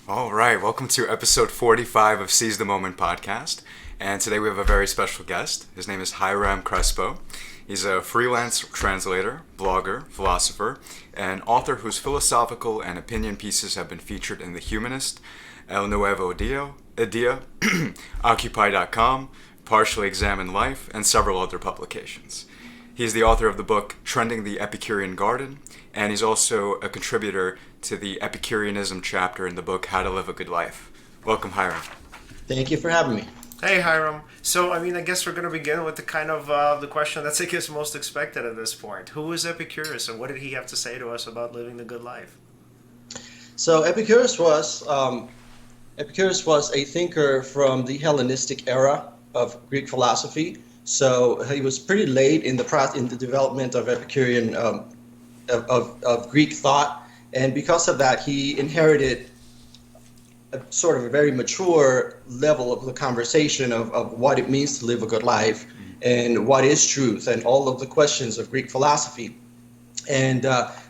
All right, welcome to episode 45 of Seize the Moment podcast. And today we have a very special guest. His name is Hiram Crespo. He's a freelance translator, blogger, philosopher, and author whose philosophical and opinion pieces have been featured in the Humanist, Nuevo Día, Occupy.com, Partially Examined Life, and several other publications. He's the author of the book Trending the Epicurean Garden, and he's also a contributor to the Epicureanism chapter in the book How to Live a Good Life. Welcome, Hiram. Thank you for having me. Hey, Hiram. So, I guess we're going to begin with the kind of the question that's, I guess, most expected at this point. Who is Epicurus, and what did he have to say to us about living the good life? So Epicurus was a thinker from the Hellenistic era of Greek philosophy. So he was pretty late in the development of Epicurean of Greek thought, and because of that, he inherited a sort of a very mature level of the conversation of what it means to live a good life and what is truth and all of the questions of Greek philosophy. And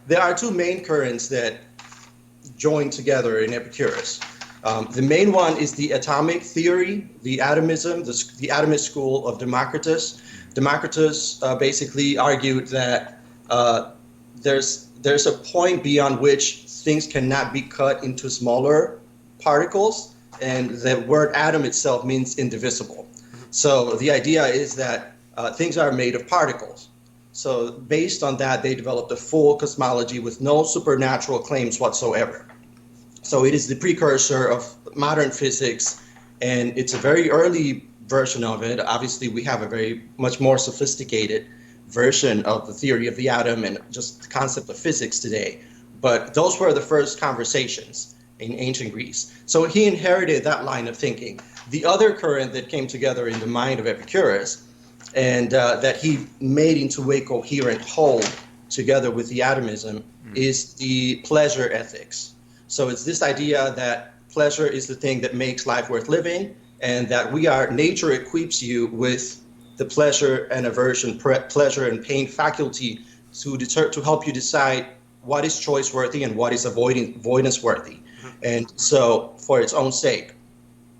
there are two main currents that join together in Epicurus. The main one is the atomic theory, the atomism, the atomist school of Democritus. Democritus basically argued that there's a point beyond which things cannot be cut into smaller particles, and the word atom itself means indivisible. So the idea is that things are made of particles. So based on that, they developed a full cosmology with no supernatural claims whatsoever. So it is the precursor of modern physics, and it's a very early version of it. Obviously, we have a very much more sophisticated version of the theory of the atom and just the concept of physics today. But those were the first conversations in ancient Greece. So he inherited that line of thinking. The other current that came together in the mind of Epicurus and that he made into a coherent whole together with the atomism is the pleasure ethics. So it's this idea that pleasure is the thing that makes life worth living, and that nature equips you with the pleasure and aversion, pleasure and pain faculty to help you decide what is choice worthy and what is avoidance worthy, and so for its own sake.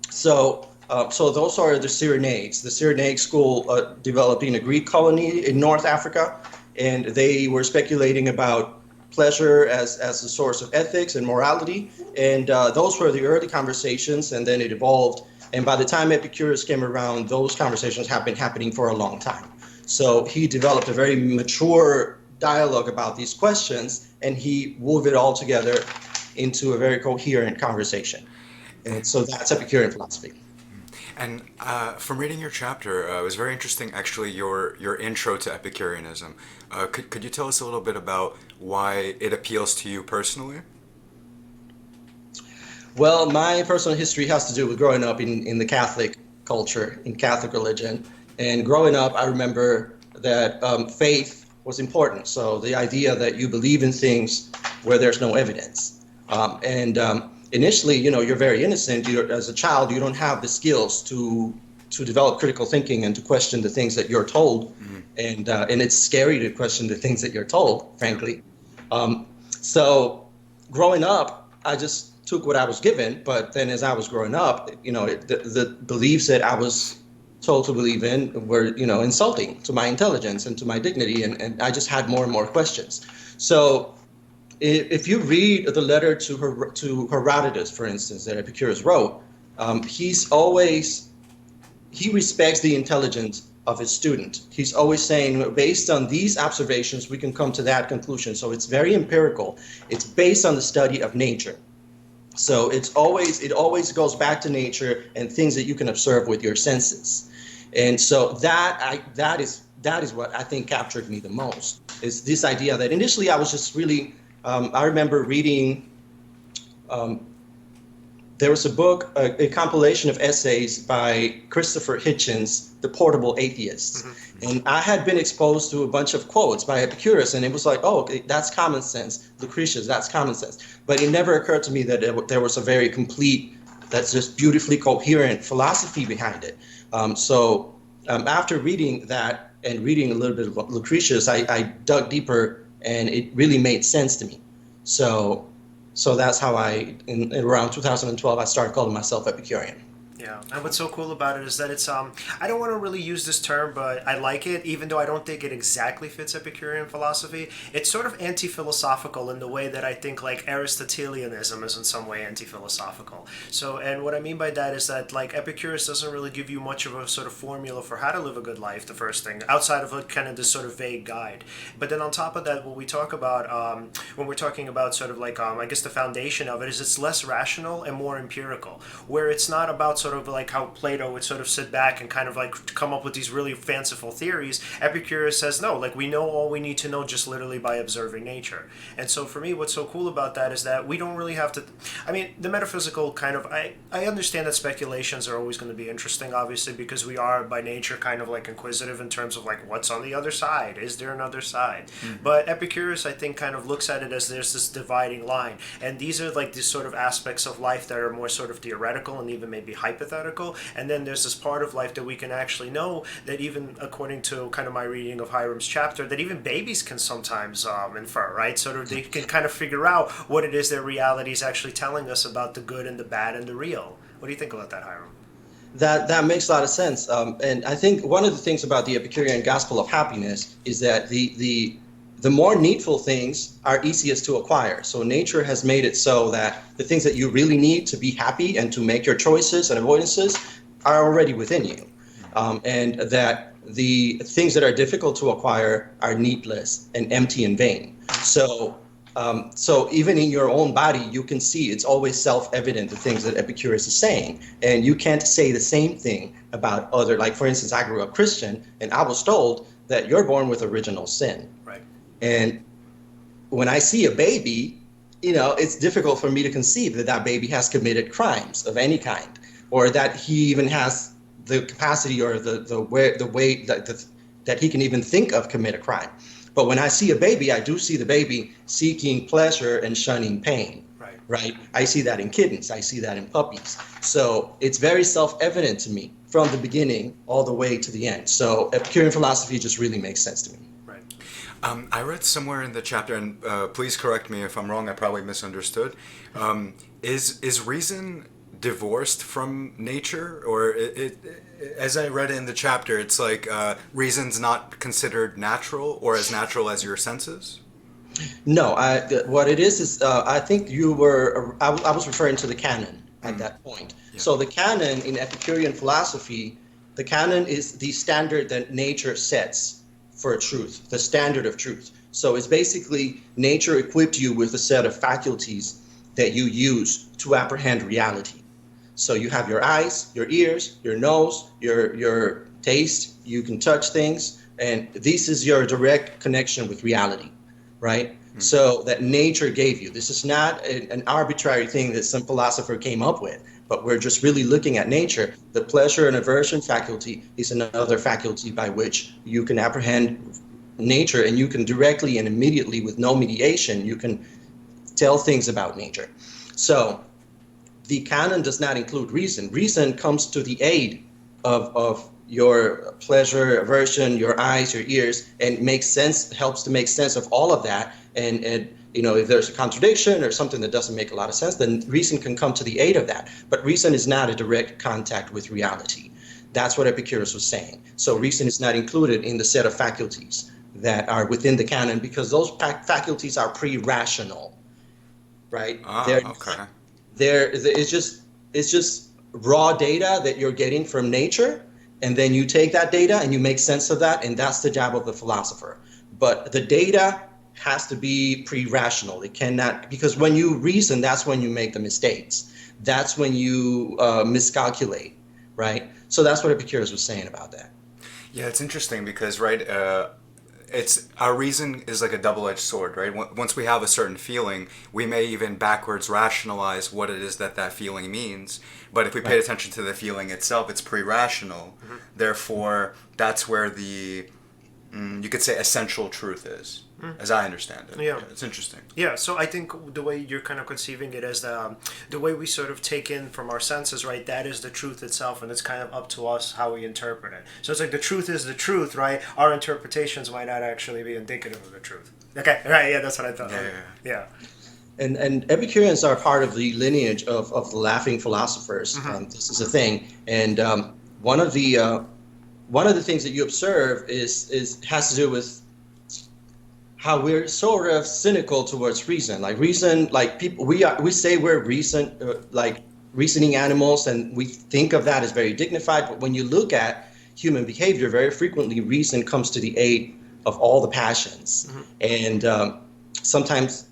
So those are the Cyrenaics. The Cyrenaic school developed in a Greek colony in North Africa, and they were speculating about pleasure as a source of ethics and morality, and those were the early conversations, and then it evolved. And by the time Epicurus came around, those conversations have been happening for a long time. So he developed a very mature dialogue about these questions, and he wove it all together into a very coherent conversation. And so that's Epicurean philosophy. And from reading your chapter, it was very interesting, actually, your intro to Epicureanism. Could you tell us a little bit about why it appeals to you personally? Well, my personal history has to do with growing up in the Catholic culture, in Catholic religion. And growing up, I remember that faith was important. So the idea that you believe in things where there's no evidence. Initially, you're very innocent. As a child, you don't have the skills to develop critical thinking and to question the things that you're told. And it's scary to question the things that you're told, frankly. So growing up, I just took what I was given, but then as I was growing up, the beliefs that I was told to believe in were, insulting to my intelligence and to my dignity, and I just had more and more questions. So if you read the letter to Herodotus, for instance, that Epicurus wrote, he respects the intelligence of his student. He's always saying, based on these observations, we can come to that conclusion. So it's very empirical. It's based on the study of nature. So it always goes back to nature and things that you can observe with your senses. And so that is what I think captured me the most, is this idea that initially I was just really, I remember reading, there was a book, a compilation of essays by Christopher Hitchens, The Portable Atheist. And I had been exposed to a bunch of quotes by Epicurus, and it was like, oh, okay, that's common sense. Lucretius, that's common sense. But it never occurred to me that there was a very complete, that's just beautifully coherent philosophy behind it. So after reading that and reading a little bit of Lucretius, I dug deeper, and it really made sense to me. So So that's how in around 2012, I started calling myself Epicurean. Yeah, and what's so cool about it is that it's I don't want to really use this term, but I like it, even though I don't think it exactly fits Epicurean philosophy. It's sort of anti-philosophical in the way that I think like Aristotelianism is in some way anti-philosophical. So, and what I mean by that is that like Epicurus doesn't really give you much of a sort of formula for how to live a good life. The first thing, outside of a kind of this sort of vague guide, but then on top of that, what we talk about when we're talking about sort of like I guess the foundation of it is it's less rational and more empirical, where it's not about sort of like how Plato would sort of sit back and kind of like come up with these really fanciful theories. Epicurus says no, like we know all we need to know just literally by observing nature. And so for me, what's so cool about that is that we don't really have to, I mean, the metaphysical kind of, I understand that speculations are always going to be interesting, obviously, because we are by nature kind of like inquisitive in terms of like what's on the other side. Is there another side? But Epicurus, I think, kind of looks at it as there's this dividing line. And these are like these sort of aspects of life that are more sort of theoretical and even maybe hypothetical, and then there's this part of life that we can actually know that even according to kind of my reading of Hiram's chapter, that even babies can sometimes infer, right? Sort of they can kind of figure out what it is that reality is actually telling us about the good and the bad and the real. What do you think about that, Hiram? That makes a lot of sense. And I think one of the things about the Epicurean gospel of happiness is that the more needful things are easiest to acquire. So nature has made it so that the things that you really need to be happy and to make your choices and avoidances are already within you. And that the things that are difficult to acquire are needless and empty and vain. So even in your own body, you can see it's always self-evident, the things that Epicurus is saying. And you can't say the same thing about other, like for instance, I grew up Christian and I was told that you're born with original sin. Right. And when I see a baby, it's difficult for me to conceive that that baby has committed crimes of any kind, or that he even has the capacity or the way that he can even think of commit a crime. But when I see a baby, I do see the baby seeking pleasure and shunning pain. Right? I see that in kittens. I see that in puppies. So it's very self-evident to me from the beginning all the way to the end. So Epicurean philosophy just really makes sense to me. I read somewhere in the chapter, and please correct me if I'm wrong, I probably misunderstood. Is reason divorced from nature? Or as I read in the chapter, it's like reason's not considered natural or as natural as your senses? No, what it is I think I was referring to the canon at that point. Yeah. So the canon in Epicurean philosophy, the canon is the standard that nature sets for truth, the standard of truth. So it's basically nature equipped you with a set of faculties that you use to apprehend reality. So you have your eyes, your ears, your nose, your taste, you can touch things, and this is your direct connection with reality, right? Mm-hmm. So that nature gave you. This is not an arbitrary thing that some philosopher came up with, but we're just really looking at nature. The pleasure and aversion faculty is another faculty by which you can apprehend nature, and you can directly and immediately, with no mediation, you can tell things about nature. So the canon does not include reason. Reason comes to the aid of your pleasure, aversion, your eyes, your ears, and helps to make sense of all of that. And if there's a contradiction or something that doesn't make a lot of sense, then reason can come to the aid of that. But reason is not a direct contact with reality. That's what Epicurus was saying. So reason is not included in the set of faculties that are within the canon because those faculties are pre-rational, right? Okay. It's just raw data that you're getting from nature, and then you take that data and you make sense of that, and that's the job of the philosopher. But the data has to be pre-rational. It cannot, because when you reason, that's when you make the mistakes. That's when you miscalculate, right? So that's what Epicurus was saying about that. Yeah, it's interesting because, right, it's our reason is like a double-edged sword, right? Once we have a certain feeling, we may even backwards rationalize what it is that feeling means. But if we pay attention to the feeling itself, it's pre-rational. Mm-hmm. Therefore, that's where the you could say essential truth is, as I understand it. Yeah, it's interesting. Yeah, so I think the way you're kind of conceiving it as the way we sort of take in from our senses, right, that is the truth itself, and it's kind of up to us how we interpret it. So it's like the truth is the truth, right? Our interpretations might not actually be indicative of the truth. Okay, right, yeah, that's what I thought. Yeah. And Epicureans are part of the lineage of the laughing philosophers. This is a thing, and one of the things that you observe is has to do with how we're sort of cynical towards reason. Like reason, like people, we say we're reasoning animals, and we think of that as very dignified. But when you look at human behavior, very frequently reason comes to the aid of all the passions, and sometimes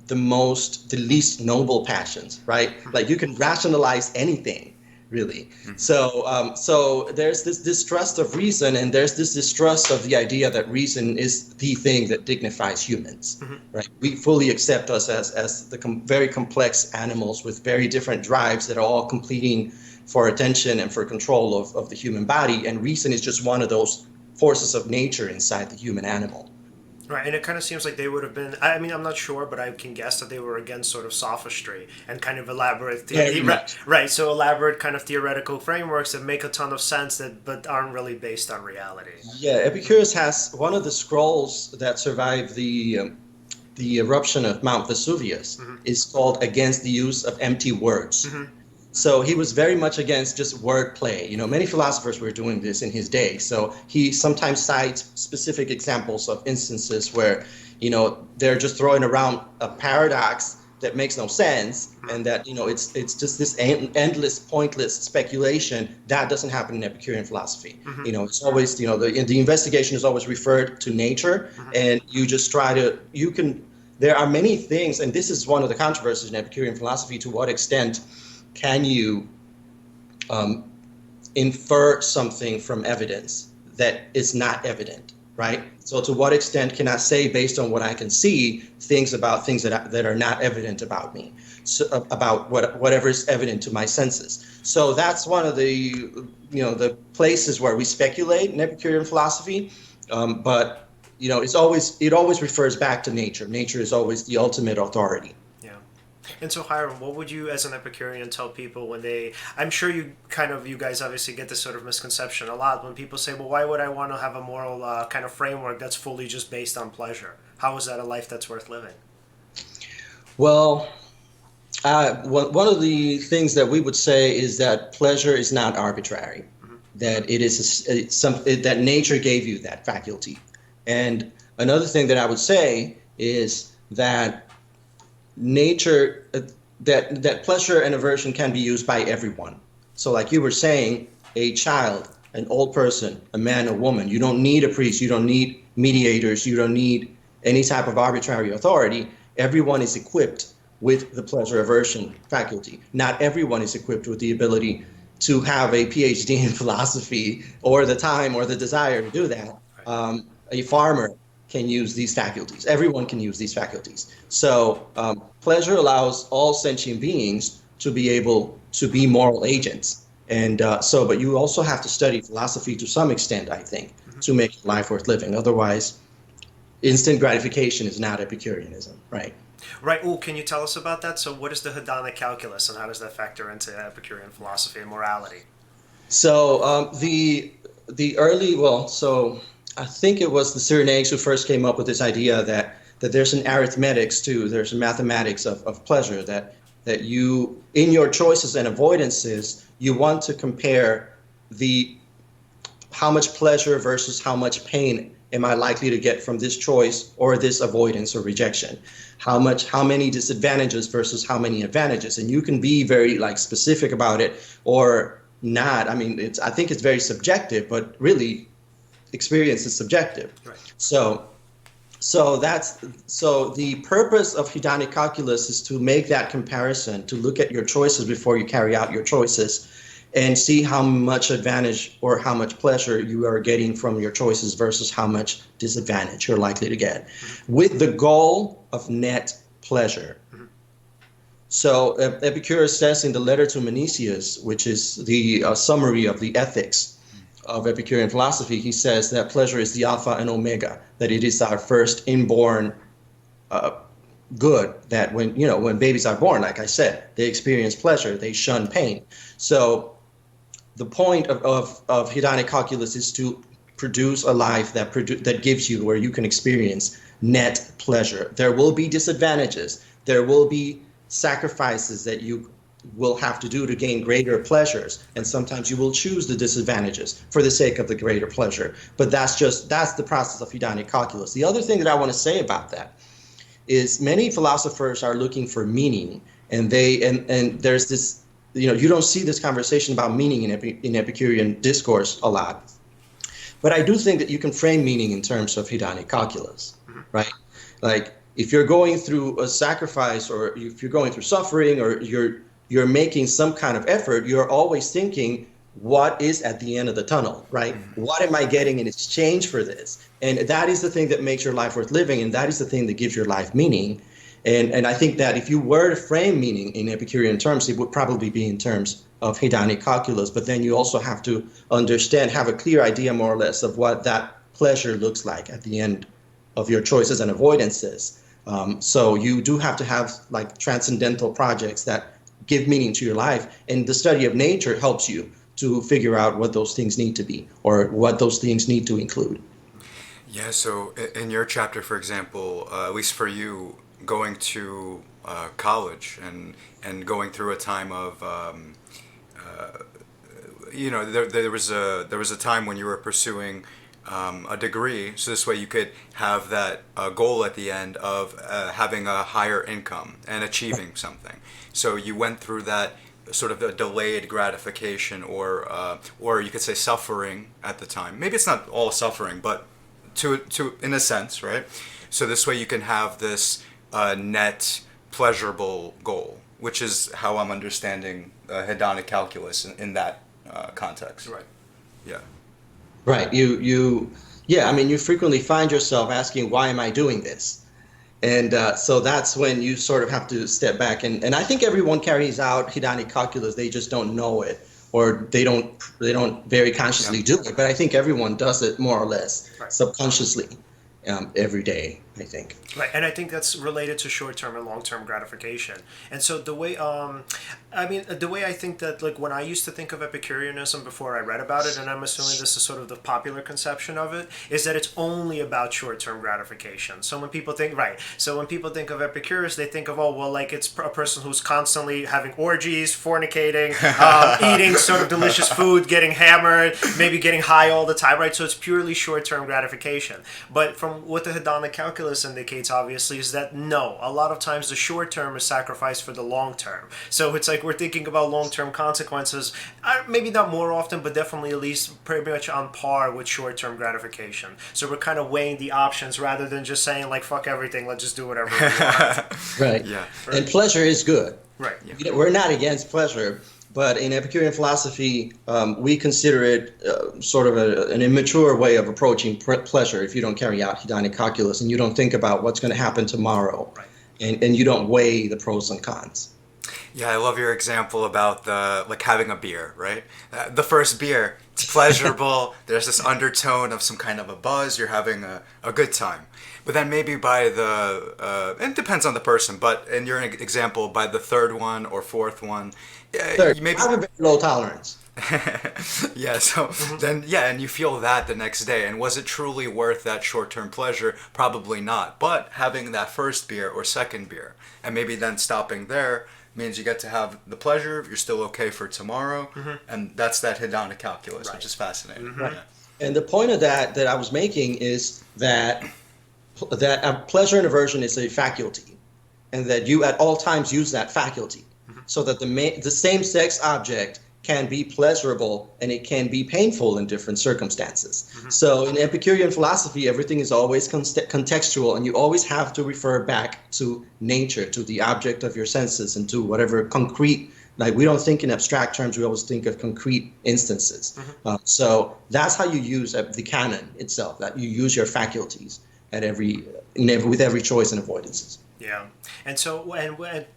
the least noble passions, right? Like you can rationalize anything, really. So there's this distrust of reason, and there's this distrust of the idea that reason is the thing that dignifies humans, right? We fully accept us as very complex animals with very different drives that are all competing for attention and for control of the human body, and reason is just one of those forces of nature inside the human animal. Right, and it kind of seems like they would have been, I mean, I'm not sure, but I can guess that they were against sort of sophistry and kind of elaborate, right, so elaborate kind of theoretical frameworks that make a ton of sense but aren't really based on reality. Yeah, Epicurus has one of the scrolls that survived the eruption of Mount Vesuvius is called Against the Use of Empty Words. So he was very much against just wordplay. You know, many philosophers were doing this in his day. So he sometimes cites specific examples of instances where, you know, they're just throwing around a paradox that makes no sense, and that, you know, it's just this endless, pointless speculation that doesn't happen in Epicurean philosophy. You know, it's always, you know, the investigation is always referred to nature, and you just try to, there are many things, and this is one of the controversies in Epicurean philosophy: to what extent can you infer something from evidence that is not evident, right? So to what extent can I say, based on what I can see, things that are not evident about me, so about whatever is evident to my senses? So that's one of the the places where we speculate in Epicurean philosophy, but you know, it always refers back to nature. Nature is always the ultimate authority. And so, Hiram, what would you, as an Epicurean, tell people when I'm sure you guys obviously get this sort of misconception a lot, when people say, well, why would I want to have a moral kind of framework that's fully just based on pleasure? How is that a life that's worth living? Well, one of the things that we would say is that pleasure is not arbitrary, that it is that nature gave you that faculty. And another thing that I would say is that nature, that pleasure and aversion can be used by everyone. So like you were saying, a child, an old person, a man, a woman, you don't need a priest, you don't need mediators, you don't need any type of arbitrary authority. Everyone is equipped with the pleasure aversion faculty. Not everyone is equipped with the ability to have a PhD in philosophy or the time or the desire to do that. A farmer can use these faculties. Everyone can use these faculties. So pleasure allows all sentient beings to be able to be moral agents. And but you also have to study philosophy to some extent, I think, to make life worth living. Otherwise, instant gratification is not Epicureanism, right? Right. Oh, can you tell us about that? So what is the hedonic calculus, and how does that factor into Epicurean philosophy and morality? So I think it was the Cyrenaics who first came up with this idea that there's an arithmetics too, there's a mathematics of pleasure, that you, in your choices and avoidances, you want to compare how much pleasure versus how much pain am I likely to get from this choice or this avoidance or rejection? How many disadvantages versus how many advantages? And you can be very specific about it or not. I mean, I think it's very subjective, but really, experience is subjective. Right. So the purpose of hedonic calculus is to make that comparison, to look at your choices before you carry out your choices and see how much advantage or how much pleasure you are getting from your choices versus how much disadvantage you're likely to get, with the goal of net pleasure. So Epicurus says in the letter to Menicius, which is the summary of the ethics of Epicurean philosophy, he says that pleasure is the alpha and omega, that it is our first inborn good, that when babies are born, like I said, they experience pleasure, they shun pain. So the point of hedonic calculus is to produce a life that gives you where you can experience net pleasure. There will be disadvantages. there will be sacrifices that you will have to do to gain greater pleasures, and sometimes you will choose the disadvantages for the sake of the greater pleasure. But that's the process of hedonic calculus. The other thing that I want to say about that is many philosophers are looking for meaning, and there's this, you don't see this conversation about meaning in Epicurean discourse a lot. But I do think that you can frame meaning in terms of hedonic calculus, right? Like if you're going through a sacrifice, or if you're going through suffering, or you're making some kind of effort, you're always thinking, what is at the end of the tunnel, right? What am I getting in exchange for this? And that is the thing that makes your life worth living, and that is the thing that gives your life meaning. And I think that if you were to frame meaning in Epicurean terms, it would probably be in terms of hedonic calculus, but then you also have to have a clear idea more or less of what that pleasure looks like at the end of your choices and avoidances. So you do have to have like transcendental projects that give meaning to your life, and the study of nature helps you to figure out what those things need to be, or what those things need to include. Yeah, so in your chapter, for example, at least for you, going to college and going through a time of, there was a time when you were pursuing a degree, so this way you could have that goal at the end of having a higher income and achieving something. So you went through that sort of a delayed gratification, or you could say suffering at the time. Maybe it's not all suffering, but to in a sense, right? So this way you can have this net pleasurable goal, which is how I'm understanding hedonic calculus in that context. Right. Yeah. Right. I mean, you frequently find yourself asking, why am I doing this? And so that's when you sort of have to step back. And I think everyone carries out hedonic calculus. They just don't know it, or they don't very consciously do it. But I think everyone does it more or less subconsciously every day, I think. Right, and I think that's related to short-term and long-term gratification. And so the way, the way I think that, like, when I used to think of Epicureanism before I read about it, and I'm assuming this is sort of the popular conception of it, is that it's only about short-term gratification. So when people think of Epicurus, they think of, it's a person who's constantly having orgies, fornicating, eating sort of delicious food, getting hammered, maybe getting high all the time, right? So it's purely short-term gratification. But from what the hedonic calculus indicates, obviously, is that no, a lot of times the short term is sacrificed for the long term. So it's like we're thinking about long term consequences, maybe not more often, but definitely at least pretty much on par with short term gratification. So we're kind of weighing the options rather than just saying, like, fuck everything, let's just do whatever we want. Right. Yeah. And pleasure is good. Right. Yeah. We're not against pleasure, but in Epicurean philosophy, we consider it sort of an immature way of approaching pleasure if you don't carry out hedonic calculus and you don't think about what's going to happen tomorrow, Right. and you don't weigh the pros and cons. Yeah, I love your example about having a beer, right? The first beer, it's pleasurable. There's this undertone of some kind of a buzz. You're having a good time. But then maybe by it depends on the person, but in your example, by the third one or fourth one, Third, maybe I have a very low tolerance. yeah, so then, and you feel that the next day. And was it truly worth that short-term pleasure? Probably not. But having that first beer or second beer, and maybe then stopping there, means you get to have the pleasure, you're still okay for tomorrow, and that's that hedonic calculus, which is fascinating. Yeah. And the point of that I was making is that pleasure and aversion is a faculty, and that you at all times use that faculty, so that the same-sex object can be pleasurable and it can be painful in different circumstances. So in Epicurean philosophy, everything is always contextual, and you always have to refer back to nature, to the object of your senses, and to whatever concrete, like we don't think in abstract terms, we always think of concrete instances. So that's how you use the canon itself, that you use your faculties with every choice and avoidances. Yeah, and so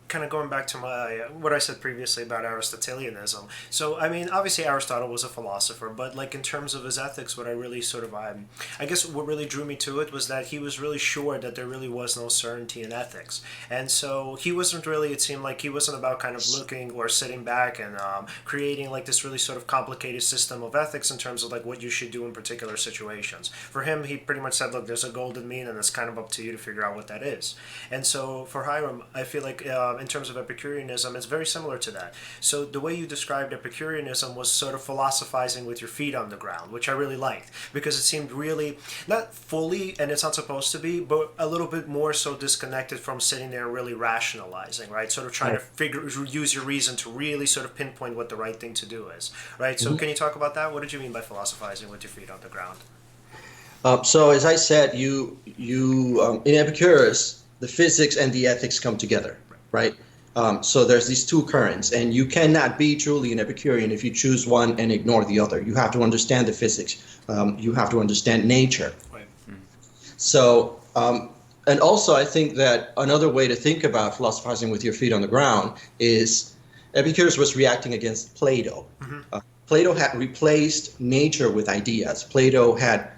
kind of going back to my what I said previously about Aristotelianism. So I mean, obviously Aristotle was a philosopher, but like in terms of his ethics, what I really sort of I guess what really drew me to it was that he was really sure that there really was no certainty in ethics, and so he wasn't really. It seemed like he wasn't about kind of looking or sitting back and creating like this really sort of complicated system of ethics in terms of like what you should do in particular situations. For him, he pretty much said, look, there's a golden mean, and it's kind of up to you to figure out what that is. And so for Hiram, I feel like in terms of Epicureanism, it's very similar to that. So the way you described Epicureanism was sort of philosophizing with your feet on the ground, which I really liked because it seemed really, not fully, and it's not supposed to be, but a little bit more so disconnected from sitting there and really rationalizing, right? Sort of trying to use your reason to really sort of pinpoint what the right thing to do is, right? So can you talk about that? What did you mean by philosophizing with your feet on the ground? So as I said, you in Epicurus, the physics and the ethics come together, right? So there's these two currents, and you cannot be truly an Epicurean if you choose one and ignore the other. You have to understand the physics. You have to understand nature. Right. So, and also I think that another way to think about philosophizing with your feet on the ground is Epicurus was reacting against Plato. Plato had replaced nature with ideas. Plato had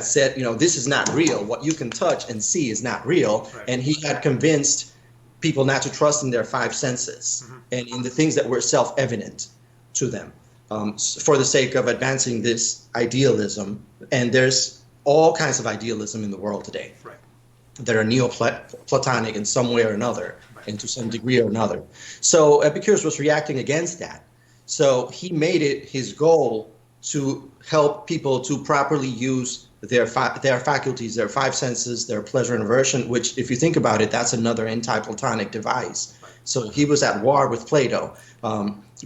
said, this is not real. What you can touch and see is not real. Right. And he had convinced people not to trust in their five senses and in the things that were self-evident to them for the sake of advancing this idealism. And there's all kinds of idealism in the world today that are Neoplatonic in some way or another, and to some degree or another. So Epicurus was reacting against that. So he made it his goal to help people to properly use their faculties, their five senses, their pleasure and aversion, which, if you think about it, that's another anti-Platonic device. So he was at war with Plato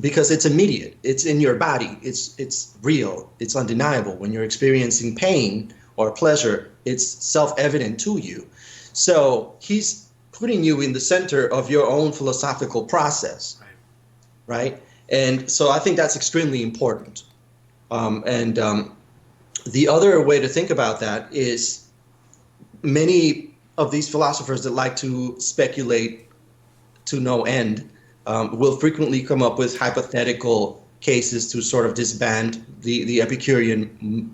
because it's immediate. It's in your body. It's real. It's undeniable. When you're experiencing pain or pleasure, it's self-evident to you. So he's putting you in the center of your own philosophical process, right? And so I think that's extremely important. The other way to think about that is many of these philosophers that like to speculate to no end will frequently come up with hypothetical cases to sort of disband the Epicurean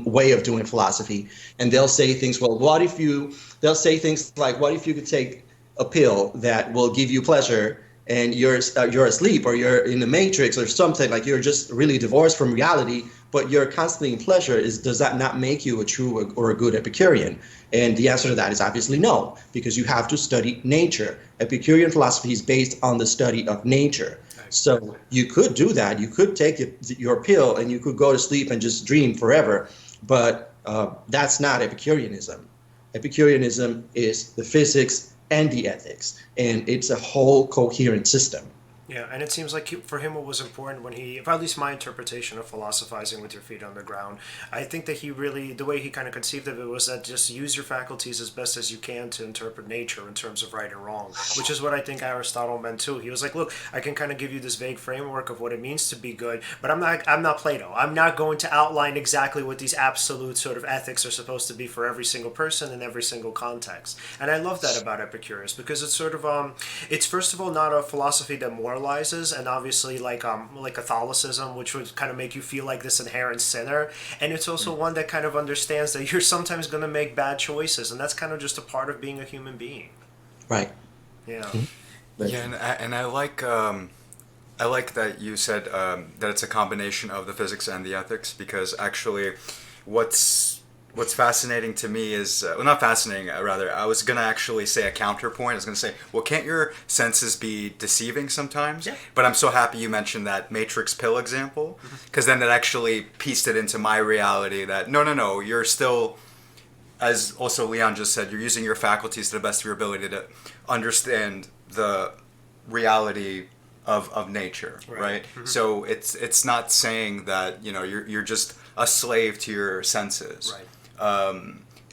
way of doing philosophy. And they'll say things, they'll say things like, what if you could take a pill that will give you pleasure and you're asleep, or you're in the matrix or something, like you're just really divorced from reality, but you're constantly in pleasure? Does that not make you a true or a good Epicurean? And the answer to that is obviously no, because you have to study nature. Epicurean philosophy is based on the study of nature. So you could do that. You could take your pill and you could go to sleep and just dream forever, but that's not Epicureanism. Epicureanism is the physics and the ethics, and it's a whole coherent system. Yeah, and it seems like for him what was important when he, at least my interpretation of philosophizing with your feet on the ground, I think that he really, the way he kind of conceived of it was that just use your faculties as best as you can to interpret nature in terms of right and wrong, which is what I think Aristotle meant too. He was like, look, I can kind of give you this vague framework of what it means to be good, but I'm not Plato. I'm not going to outline exactly what these absolute sort of ethics are supposed to be for every single person in every single context. And I love that about Epicurus, because it's sort of, it's first of all not a philosophy that moralizes, and obviously like Catholicism, which would kind of make you feel like this inherent sinner, and it's also one that kind of understands that you're sometimes going to make bad choices, and that's kind of just a part of being a human being. Right. Yeah. Yeah, and I like that you said that it's a combination of the physics and the ethics, because actually what's fascinating to me is, well, not fascinating, rather, I was going to actually say a counterpoint. I was going to say, well, can't your senses be deceiving sometimes? Yeah. But I'm so happy you mentioned that Matrix pill example, because then that actually pieced it into my reality that, no, you're still, as also Leon just said, you're using your faculties to the best of your ability to understand the reality of nature, right? Mm-hmm. So it's not saying that, you're just a slave to your senses. Right.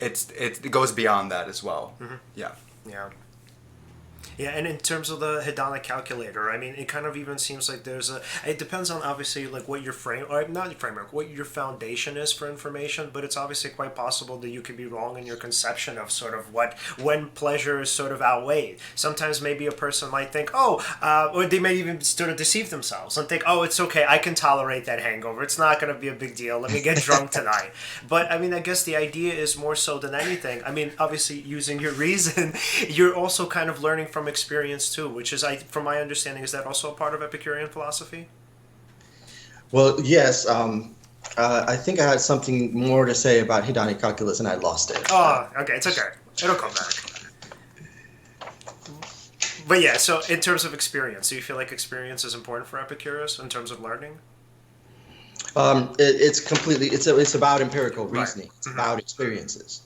It goes beyond that as well. Mm-hmm. Yeah. Yeah. Yeah, and in terms of the hedonic calculator, I mean, it kind of even seems like it depends on obviously like what your not your framework, what your foundation is for information, but it's obviously quite possible that you could be wrong in your conception of sort of when pleasure is sort of outweighed. Sometimes maybe a person might think, or they may even sort of deceive themselves and think, oh, it's okay, I can tolerate that hangover. It's not going to be a big deal. Let me get drunk tonight. But I mean, I guess the idea is more so than anything. I mean, obviously using your reason, you're also kind of learning from experience too, which is, from my understanding, is that also a part of Epicurean philosophy? Well, yes. I think I had something more to say about hedonic calculus, and I lost it. Oh, okay, it's okay. It'll come back. But yeah, so in terms of experience, do you feel like experience is important for Epicurus in terms of learning? It's about empirical reasoning. Right. It's about experiences.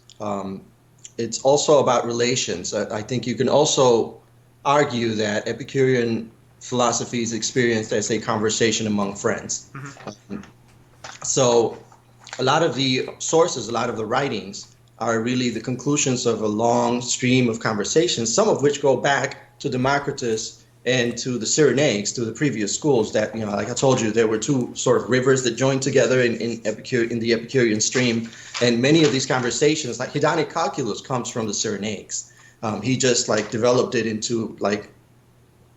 It's also about relations. I think you can also argue that Epicurean philosophy is experienced as a conversation among friends. So a lot of the sources, a lot of the writings are really the conclusions of a long stream of conversations, some of which go back to Democritus and to the Cyrenaics, to the previous schools that, like I told you, there were two sort of rivers that joined together in the Epicurean stream. And many of these conversations, like hedonic calculus, comes from the Cyrenaics. He just developed it into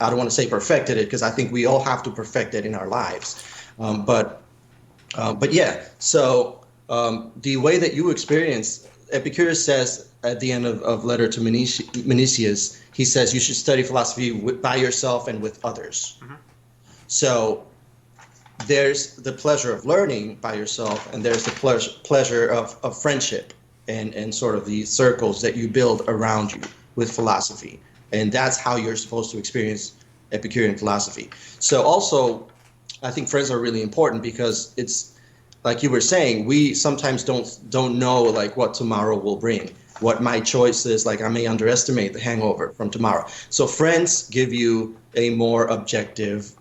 I don't want to say perfected it, because I think we all have to perfect it in our lives. But yeah, so the way that you experience, Epicurus says at the end of letter to Menicius, he says you should study philosophy by yourself and with others. So there's the pleasure of learning by yourself, and there's the pleasure of friendship and sort of the circles that you build around you with philosophy. And that's how you're supposed to experience Epicurean philosophy. So also, I think friends are really important, because it's like you were saying, we sometimes don't know what tomorrow will bring, what my choice is. I may underestimate the hangover from tomorrow. So friends give you a more objective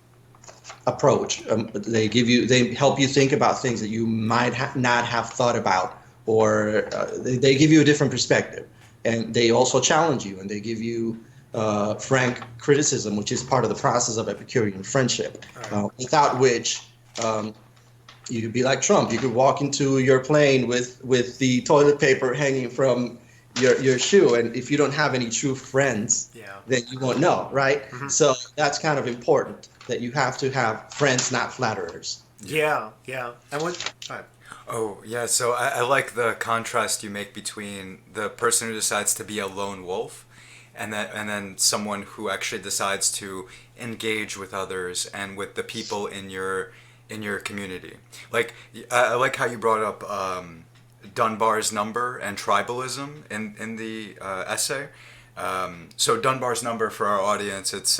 approach. They help you think about things that you might not have thought about, or they give you a different perspective, and they also challenge you, and they give you frank criticism, which is part of the process of Epicurean friendship, without which you could be like Trump. You could walk into your plane with the toilet paper hanging from your shoe, and if you don't have any true friends, then you won't know, right? So that's kind of important, that you have to have friends, not flatterers. Yeah. And Oh, yeah, so I like the contrast you make between the person who decides to be a lone wolf and then someone who actually decides to engage with others and with the people in your community. I like how you brought up Dunbar's number and tribalism in the essay. So Dunbar's number, for our audience, it's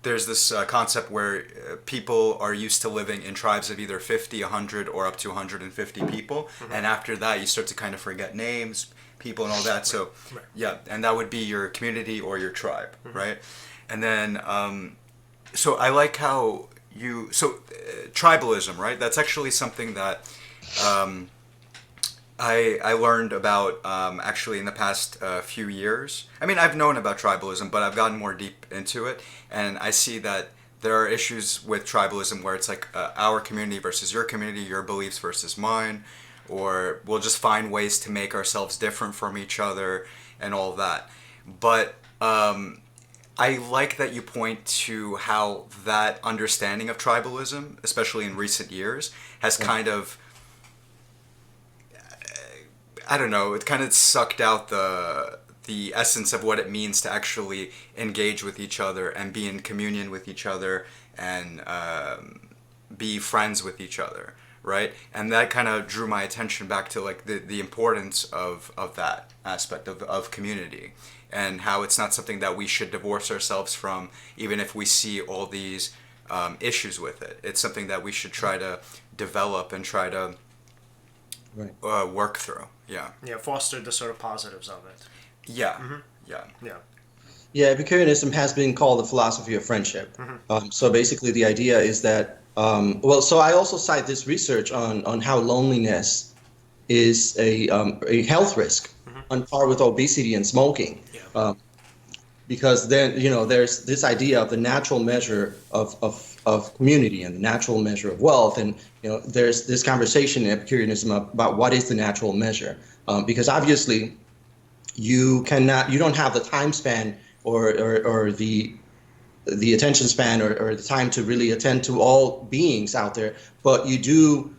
there's this concept where people are used to living in tribes of either 50, 100, or up to 150 people, and after that you start to kind of forget names, people, and all that. So yeah, and that would be your community or your tribe, right? And then so I like how tribalism, right? That's actually something that I learned about actually in the past few years. I mean, I've known about tribalism, but I've gotten more deep into it, and I see that there are issues with tribalism where it's our community versus your community, your beliefs versus mine, or we'll just find ways to make ourselves different from each other and all that. But I like that you point to how that understanding of tribalism, especially in recent years, has kind of, I don't know, it kind of sucked out the essence of what it means to actually engage with each other and be in communion with each other and be friends with each other, right? And that kind of drew my attention back to the importance of that aspect of community, and how it's not something that we should divorce ourselves from, even if we see all these issues with it. It's something that we should try to develop and try to work through. Yeah, foster the sort of positives of it. Yeah. Yeah, Epicureanism has been called the philosophy of friendship. So basically the idea is that, so I also cite this research on how loneliness is a health risk on par with obesity and smoking. because then there's this idea of the natural measure of community and the natural measure of wealth, and there's this conversation in Epicureanism about what is the natural measure, because obviously you don't have the time span or the attention span or the time to really attend to all beings out there, but you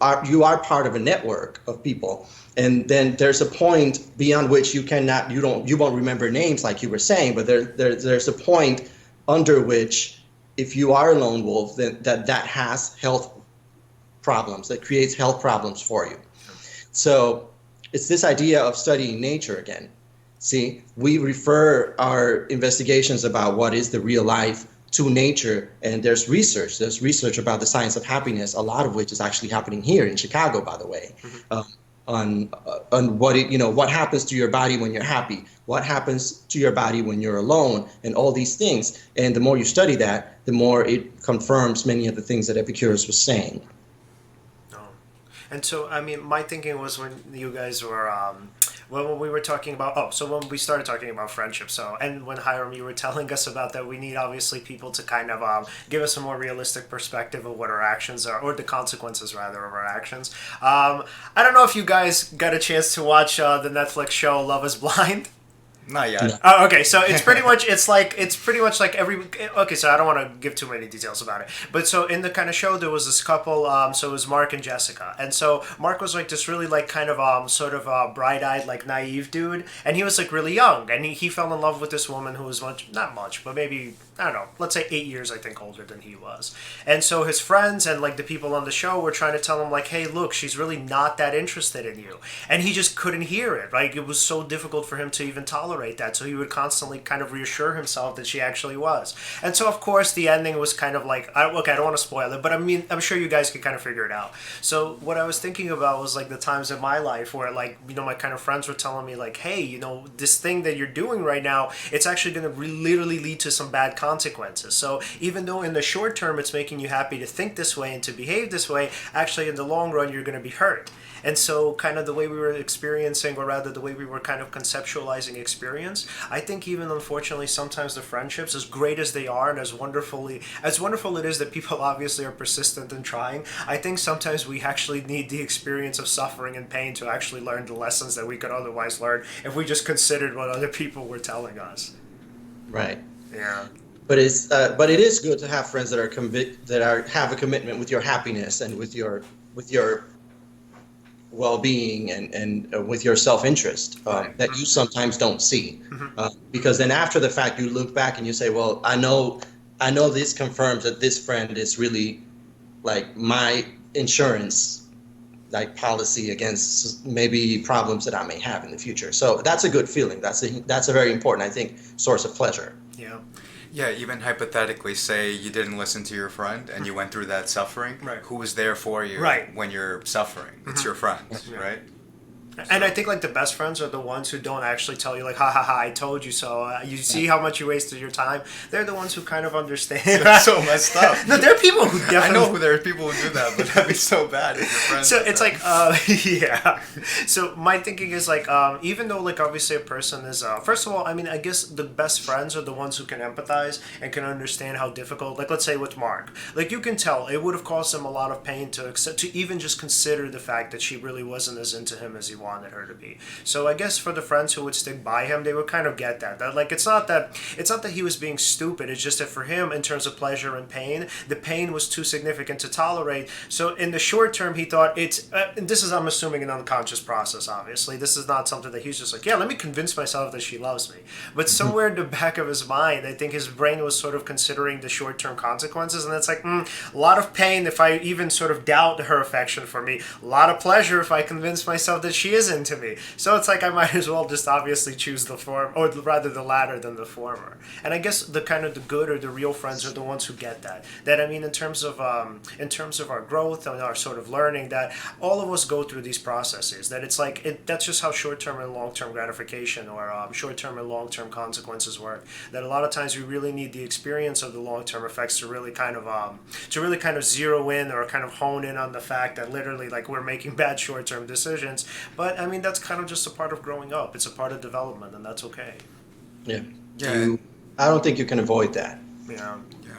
are part of a network of people. And then there's a point beyond which you won't remember names like you were saying, but there's a point under which, if you are a lone wolf, then that has health problems, that creates health problems for you. So it's this idea of studying nature again. See, we refer our investigations about what is the real life to nature, and there's research about the science of happiness, a lot of which is actually happening here in Chicago, by the way. On what happens to your body when you're happy, what happens to your body when you're alone, and all these things. And the more you study that, the more it confirms many of the things that Epicurus was saying. And so, I mean, my thinking was when you guys were, when we were talking about, when we started talking about friendship, and when Hiram, you were telling us about that we need obviously people to kind of give us a more realistic perspective of what our actions are, or the consequences rather of our actions. I don't know if you guys got a chance to watch the Netflix show Love is Blind. Not yet. Oh, okay. So it's pretty much like every. Okay, so I don't want to give too many details about it, but so in the kind of show there was this couple. So it was Mark and Jessica, and so Mark was like this really like kind of sort of bright-eyed like naive dude, and he was like really young, and he fell in love with this woman who was not much, but maybe I don't know, let's say 8 years I think older than he was, and so his friends and like the people on the show were trying to tell him like, hey, look, she's really not that interested in you, and he just couldn't hear it. Like it was so difficult for him to even tolerate that, so he would constantly kind of reassure himself that she actually was. And so of course the ending was kind of like, I don't want to spoil it, but I mean I'm sure you guys can kind of figure it out. So what I was thinking about was like the times in my life where like my kind of friends were telling me like, hey, this thing that you're doing right now, it's actually going to literally lead to some bad consequences. So even though in the short term it's making you happy to think this way and to behave this way, actually in the long run you're going to be hurt. And so kind of the way we were experiencing, or rather the way we were kind of conceptualizing experience, I think even unfortunately sometimes the friendships, as great as they are and as wonderful it is that people obviously are persistent in trying, I think sometimes we actually need the experience of suffering and pain to actually learn the lessons that we could otherwise learn if we just considered what other people were telling us. Right. Yeah. But it is good to have friends that have a commitment with your happiness and with your well-being and with your self-interest that you sometimes don't see, because then after the fact you look back and you say, well, I know this confirms that this friend is really like my insurance like policy against maybe problems that I may have in the future. So that's a good feeling. That's a very important, I think, source of pleasure. Yeah. Yeah, even hypothetically, say you didn't listen to your friend and you went through that suffering. Right. Who was there for you when you're suffering? It's your friends, right? And I think like the best friends are the ones who don't actually tell you like, ha ha ha, I told you so. You see how much you wasted your time. They're the ones who kind of understand. That's so messed up. No, there are people who definitely... I know there are people who do that, but that'd be so bad if your friends. So it's like, yeah. So my thinking is like, even though like obviously a person is, first of all, I mean, I guess the best friends are the ones who can empathize and can understand how difficult, like let's say with Mark, like you can tell it would have caused him a lot of pain to even just consider the fact that she really wasn't as into him as he wanted her to be. So I guess for the friends who would stick by him, they would kind of get that like it's not that he was being stupid. It's just that for him, in terms of pleasure and pain, the pain was too significant to tolerate. So in the short term, he thought and this is, I'm assuming, an unconscious process. Obviously, this is not something that he's just like, yeah, let me convince myself that she loves me. But somewhere in the back of his mind, I think his brain was sort of considering the short term consequences, and it's like a lot of pain if I even sort of doubt her affection for me. A lot of pleasure if I convince myself that she is into me. So it's like I might as well just obviously choose the form, or rather the latter than the former. And I guess the kind of the good or the real friends are the ones who get that. That, I mean, in terms of our growth and our sort of learning, that all of us go through these processes. That it's like that's just how short-term and long-term gratification or short-term and long-term consequences work. That a lot of times we really need the experience of the long-term effects to really kind of zero in or kind of hone in on the fact that literally like we're making bad short-term decisions. But I mean, that's kind of just a part of growing up. It's a part of development, and that's okay. Yeah. Yeah. I don't think you can avoid that. Yeah. Yeah.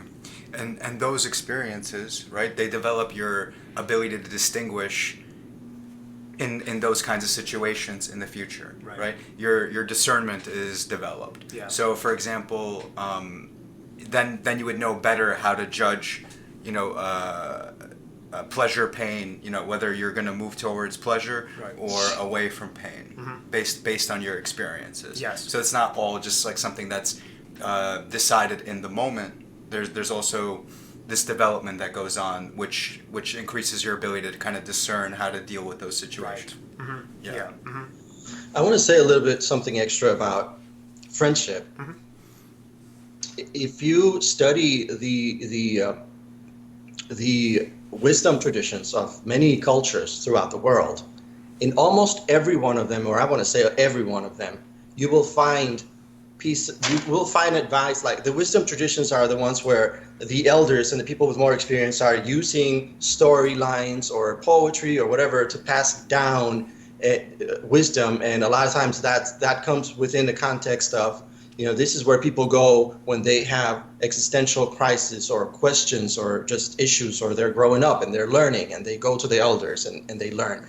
And those experiences, right? They develop your ability to distinguish in those kinds of situations in the future, right? Your discernment is developed. Yeah. So, for example, then you would know better how to judge, you know, pleasure, pain. You know, whether you're going to move towards pleasure or away from pain, based on your experiences. Yes. So it's not all just like something that's decided in the moment. There's also this development that goes on, which increases your ability to kind of discern how to deal with those situations. Right. Mm-hmm. Yeah. Mm-hmm. I want to say a little bit something extra about friendship. Mm-hmm. If you study the wisdom traditions of many cultures throughout the world, in almost every one of them, or I want to say every one of them, you will find advice. Like the wisdom traditions are the ones where the elders and the people with more experience are using storylines or poetry or whatever to pass down wisdom, and a lot of times that comes within the context of, you know, this is where people go when they have existential crisis or questions or just issues, or they're growing up and they're learning, and they go to the elders and they learn.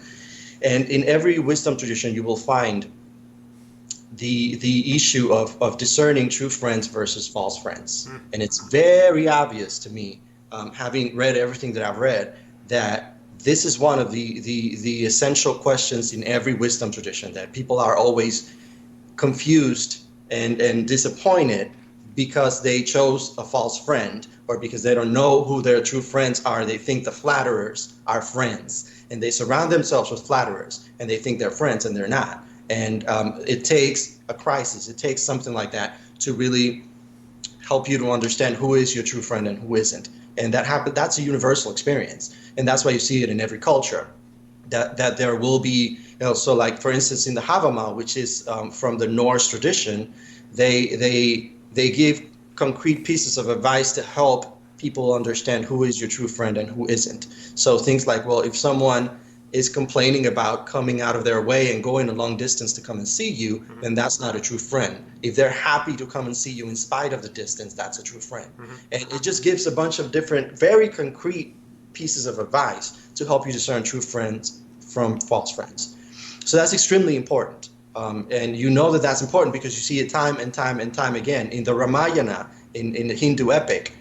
And in every wisdom tradition you will find the issue of discerning true friends versus false friends. And it's very obvious to me, having read everything that I've read, that this is one of the essential questions in every wisdom tradition, that people are always confused and disappointed because they chose a false friend, or because they don't know who their true friends are. They think the flatterers are friends, and they surround themselves with flatterers, and they think they're friends, and they're not. And it takes a crisis, it takes something like that to really help you to understand who is your true friend and who isn't. And that's a universal experience. And that's why you see it in every culture, that there will be, you know, so like, for instance, in the Havama, which is from the Norse tradition, they give concrete pieces of advice to help people understand who is your true friend and who isn't. So things like, well, if someone is complaining about coming out of their way and going a long distance to come and see you, then that's not a true friend. If they're happy to come and see you in spite of the distance, that's a true friend. And it just gives a bunch of different, very concrete pieces of advice to help you discern true friends from false friends. So that's extremely important. And you know that that's important because you see it time and time and time again. In the Ramayana, in the Hindu epic,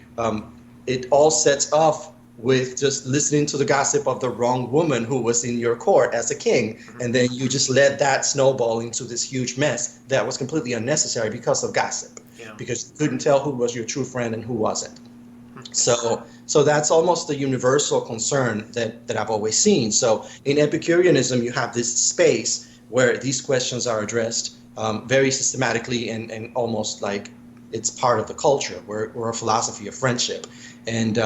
it all sets off with just listening to the gossip of the wrong woman who was in your court as a king. And then you just let that snowball into this huge mess that was completely unnecessary because of gossip, because you couldn't tell who was your true friend and who wasn't. So that's almost a universal concern that I've always seen. So in Epicureanism, you have this space where these questions are addressed very systematically, and almost like it's part of the culture. We're a philosophy of friendship. And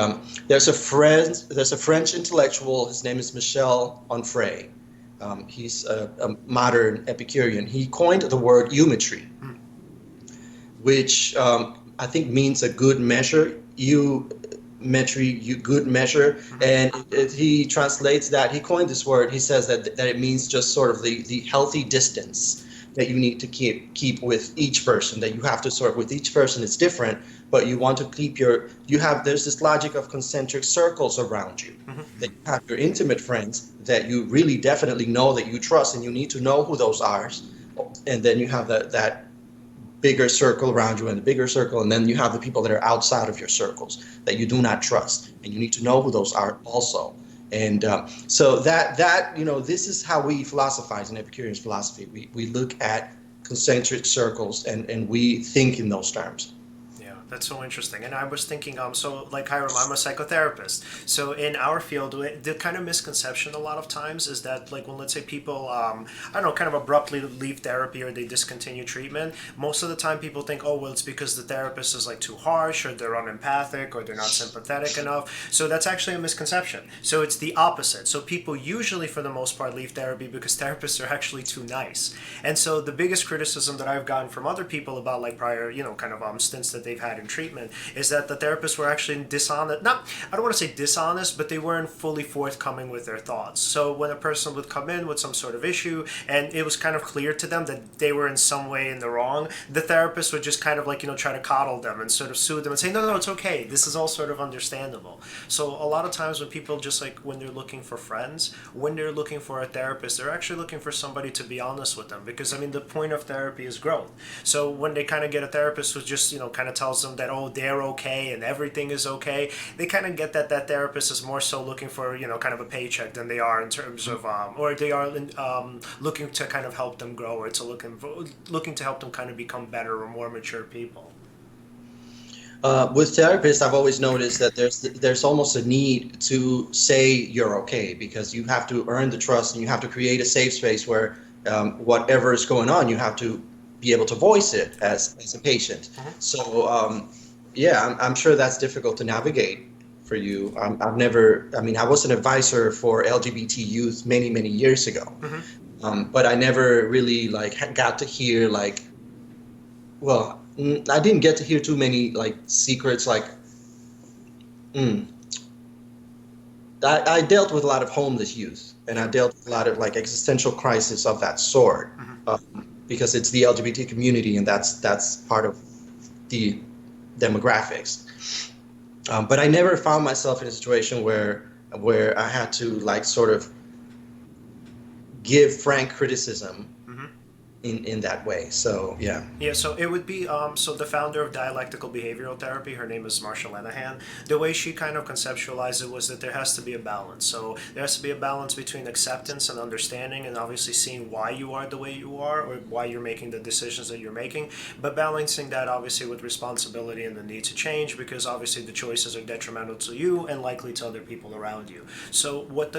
there's a French intellectual. His name is Michel Onfray. He's a modern Epicurean. He coined the word eumetry, which I think means a good measure. Good measure. And he translates that. He coined this word. He says that it means just sort of the healthy distance that you need to keep with each person, that you have to sort of, with each person it's different, but you want to keep there's this logic of concentric circles around you, that you have your intimate friends that you really definitely know, that you trust, and you need to know who those are. And then you have that bigger circle around you, and the bigger circle, and then you have the people that are outside of your circles that you do not trust, and you need to know who those are also. And so that you know, this is how we philosophize in Epicurean philosophy. We look at concentric circles and we think in those terms. That's so interesting. And I was thinking, so like Hiram, I'm a psychotherapist. So in our field, the kind of misconception a lot of times is that, like, when, let's say, people, I don't know, kind of abruptly leave therapy or they discontinue treatment, most of the time people think, oh, well, it's because the therapist is like too harsh, or they're unempathic, or they're not sympathetic enough. So that's actually a misconception. So it's the opposite. So people usually, for the most part, leave therapy because therapists are actually too nice. And so the biggest criticism that I've gotten from other people about, like, prior, you know, kind of stints that they've had in in treatment, is that the therapists were actually dishonest. Not, I don't want to say dishonest, but they weren't fully forthcoming with their thoughts. So when a person would come in with some sort of issue and it was kind of clear to them that they were in some way in the wrong, the therapist would just kind of like, try to coddle them and sort of soothe them and say, no, it's okay. This is all sort of understandable. So a lot of times when people just like, when they're looking for friends, when they're looking for a therapist, they're actually looking for somebody to be honest with them, because I mean the point of therapy is growth. So when they kind of get a therapist who just kind of tells them that, oh, they're okay and everything is okay, they kind of get that therapist is more so looking for kind of a paycheck than they are in terms of or they are looking to kind of help them grow, or to looking to help them kind of become better or more mature people. With therapists, I've always noticed that there's almost a need to say you're okay, because you have to earn the trust and you have to create a safe space where whatever is going on, you have to be able to voice it as a patient. So I'm sure that's difficult to navigate for you. I was an advisor for LGBT youth many years ago, but I never really got to hear I didn't get to hear too many secrets. I dealt with a lot of homeless youth, and I dealt with a lot of existential crisis of that sort, because it's the LGBT community, and that's part of the demographics. But I never found myself in a situation where I had to sort of give frank criticism in that way. So so it would be so the founder of dialectical behavioral therapy, her name is Marsha Lenahan. The way she kind of conceptualized it was that there has to be a balance. So there has to be a balance between acceptance and understanding, and obviously seeing why you are the way you are, or why you're making the decisions that you're making, but balancing that obviously with responsibility and the need to change, because obviously the choices are detrimental to you and likely to other people around you. So what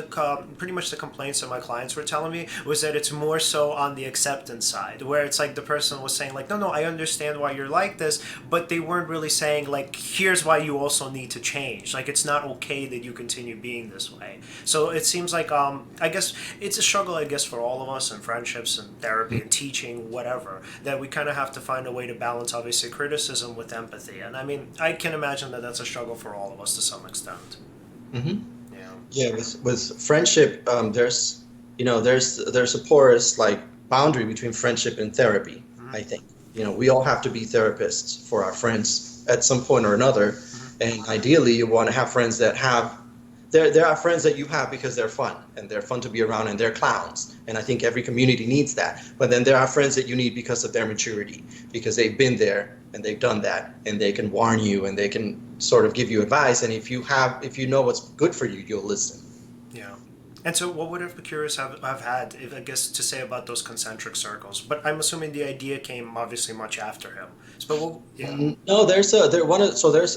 pretty much the complaints that my clients were telling me was that it's more so on the acceptance side, where it's like the person was saying no, I understand why you're like this, but they weren't really saying here's why you also need to change. It's not okay that you continue being this way. So it seems like I guess it's a struggle, I guess, for all of us in friendships and therapy and teaching, whatever, that we kind of have to find a way to balance obviously criticism with empathy. And I mean, I can imagine that that's a struggle for all of us to some extent. With friendship, there's a porous boundary between friendship and therapy. I think we all have to be therapists for our friends at some point or another, and ideally you want to have friends that have there are friends that you have because they're fun and they're fun to be around and they're clowns, and I think every community needs that. But then there are friends that you need because of their maturity, because they've been there and they've done that, and they can warn you and they can sort of give you advice, and if you know what's good for you, you'll listen. And so what would Epicurus have had, I guess, to say about those concentric circles? But I'm assuming the idea came obviously much after him. So, No, there's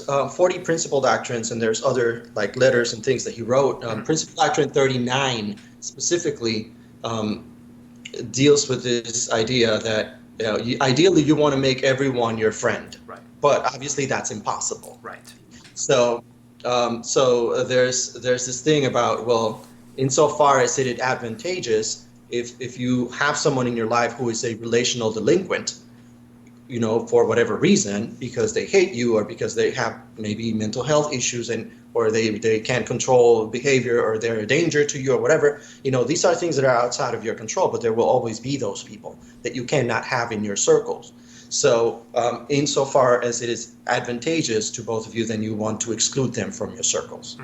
40 principal doctrines, and there's other letters and things that he wrote. Principal Doctrine 39 specifically deals with this idea that ideally you want to make everyone your friend, right? But obviously that's impossible, right? So there's this thing about, insofar as it is advantageous, if you have someone in your life who is a relational delinquent, for whatever reason, because they hate you or because they have maybe mental health issues or they can't control behavior or they're a danger to you or whatever, these are things that are outside of your control, but there will always be those people that you cannot have in your circles. So insofar as it is advantageous to both of you, then you want to exclude them from your circles.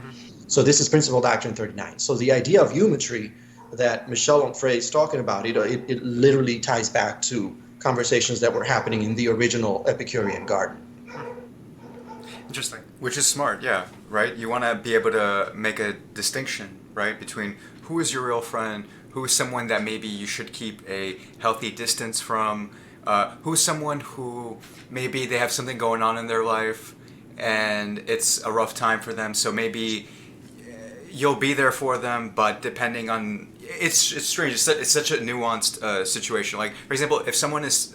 So this is Principal Doctrine 39. So the idea of eumetry that Michel Onfray is talking about, it literally ties back to conversations that were happening in the original Epicurean Garden. Interesting. Which is smart, yeah, right? You want to be able to make a distinction, right, between who is your real friend, who is someone that maybe you should keep a healthy distance from, who's someone who maybe they have something going on in their life and it's a rough time for them, so maybe you'll be there for them, but depending on it's strange. It's such a nuanced situation. For example, if someone is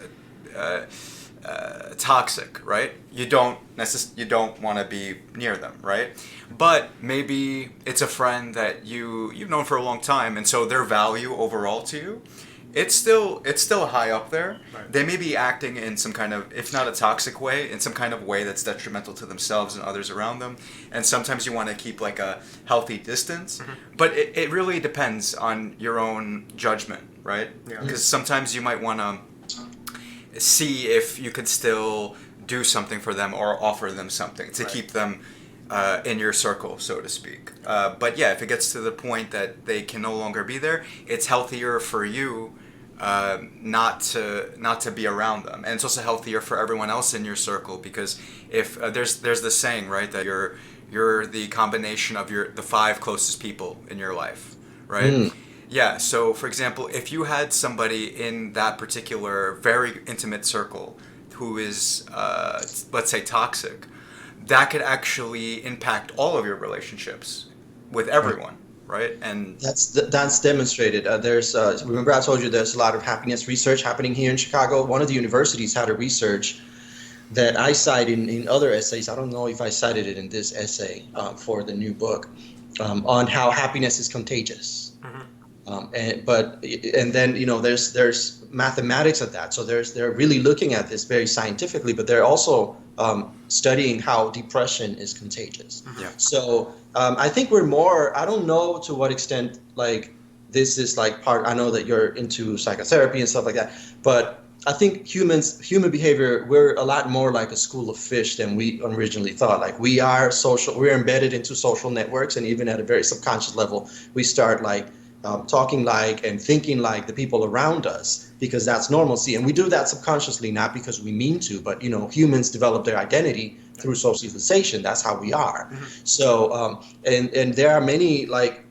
toxic, right? You don't want to be near them, right? But maybe it's a friend that you've known for a long time, and so their value overall to you it's still high up there. Right. They may be acting in some kind of, if not a toxic way, in some kind of way that's detrimental to themselves and others around them. And sometimes you want to keep like a healthy distance, but it really depends on your own judgment, right? Yeah. Because sometimes you might want to see if you could still do something for them or offer them something to keep them in your circle, so to speak. But yeah, if it gets to the point that they can no longer be there, it's healthier for you not to be around them, and it's also healthier for everyone else in your circle, because if there's this saying, right, that you're the combination of the 5 closest people in your life, right? Yeah, so for example, if you had somebody in that particular very intimate circle who is, let's say, toxic, that could actually impact all of your relationships with everyone, right? And that's demonstrated. Remember I told you there's a lot of happiness research happening here in Chicago. One of the universities had a research that I cite in other essays. I don't know if I cited it in this essay for the new book, on how happiness is contagious. And then there's mathematics of that. So they're really looking at this very scientifically, but they're also studying how depression is contagious. Yeah. So I think we're more. I don't know to what extent like this is like part. I know that you're into psychotherapy and stuff like that, but I think human behavior, we're a lot more like a school of fish than we originally thought. Like we are social. We're embedded into social networks, and even at a very subconscious level, we start like talking like and thinking like the people around us, because that's normalcy. And we do that subconsciously, not because we mean to, but humans develop their identity through socialization. That's how we are. So and there are many like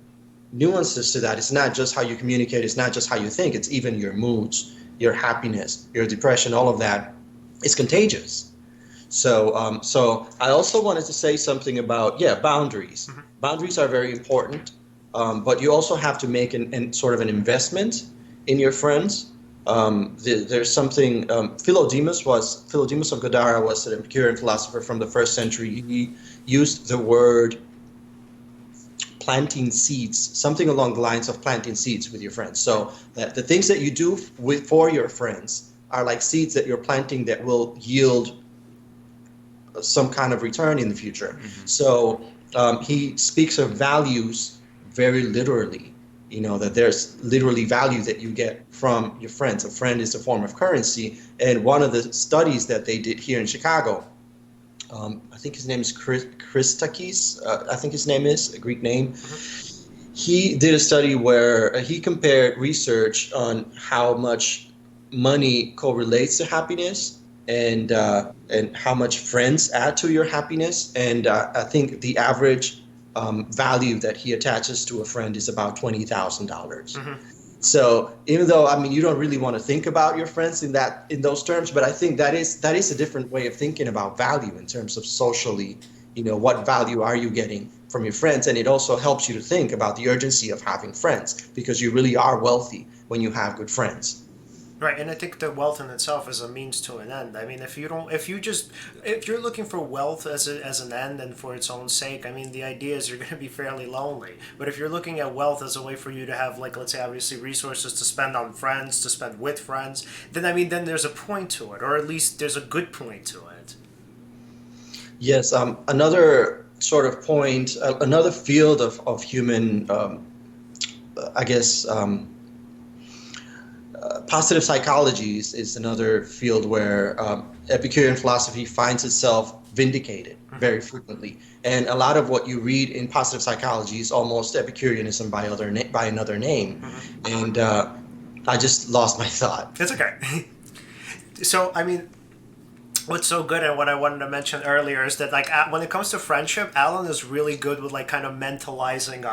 nuances to that. It's not just how you communicate, it's not just how you think, it's even your moods, your happiness, your depression, all of that is contagious. So so I also wanted to say something about boundaries. Boundaries are very important. But you also have to make sort of an investment in your friends. There's something. Philodemus of Gadara was an Epicurean philosopher from the 1st century. He used the word planting seeds, something along the lines of planting seeds with your friends. So that the things that you do for your friends are like seeds that you're planting that will yield some kind of return in the future. So he speaks of values very literally, that there's literally value that you get from your friends. A friend is a form of currency. And one of the studies that they did here in Chicago, I think his name is Christakis, I think his name is a Greek name. He did a study where he compared research on how much money correlates to happiness and how much friends add to your happiness. And I think the average value that he attaches to a friend is about $20,000. So even though you don't really want to think about your friends in those terms, but I think that is a different way of thinking about value in terms of socially. What value are you getting from your friends? And it also helps you to think about the urgency of having friends, because you really are wealthy when you have good friends. Right, and I think that wealth in itself is a means to an end. I mean, if you're looking for wealth as an end and for its own sake, the idea is you're going to be fairly lonely. But if you're looking at wealth as a way for you to have, like, let's say, obviously resources to spend on friends, to spend with friends, then then there's a point to it, or at least there's a good point to it. Yes, another sort of point, another field of human, I guess. Positive psychology is another field where Epicurean philosophy finds itself vindicated very frequently. And a lot of what you read in positive psychology is almost Epicureanism by another name. And I just lost my thought. It's okay. So, what's so good and what I wanted to mention earlier is that, like, when it comes to friendship, Alen is really good with, like, kind of mentalizing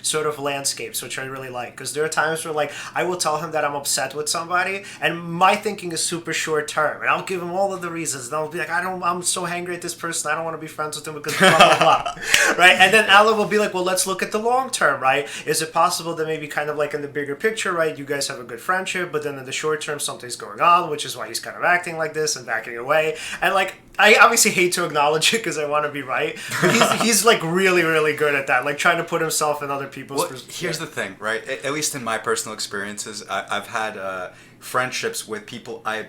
sort of landscapes, which I really like, because there are times where, like, I will tell him that I'm upset with somebody, and my thinking is super short term, and I'll give him all of the reasons, and I'll be like, I'm so angry at this person, I don't want to be friends with him because blah blah blah, right? And then Alen will be like, well, let's look at the long term, right? Is it possible that maybe kind of like in the bigger picture, right, you guys have a good friendship, but then in the short term something's going on, which is why he's kind of acting like this and backing away. And, like, I obviously hate to acknowledge it because I want to be right, but he's like really, really good at that, like trying to put himself in other people's Here's the thing, right? At least in my personal experiences, I've had friendships with people I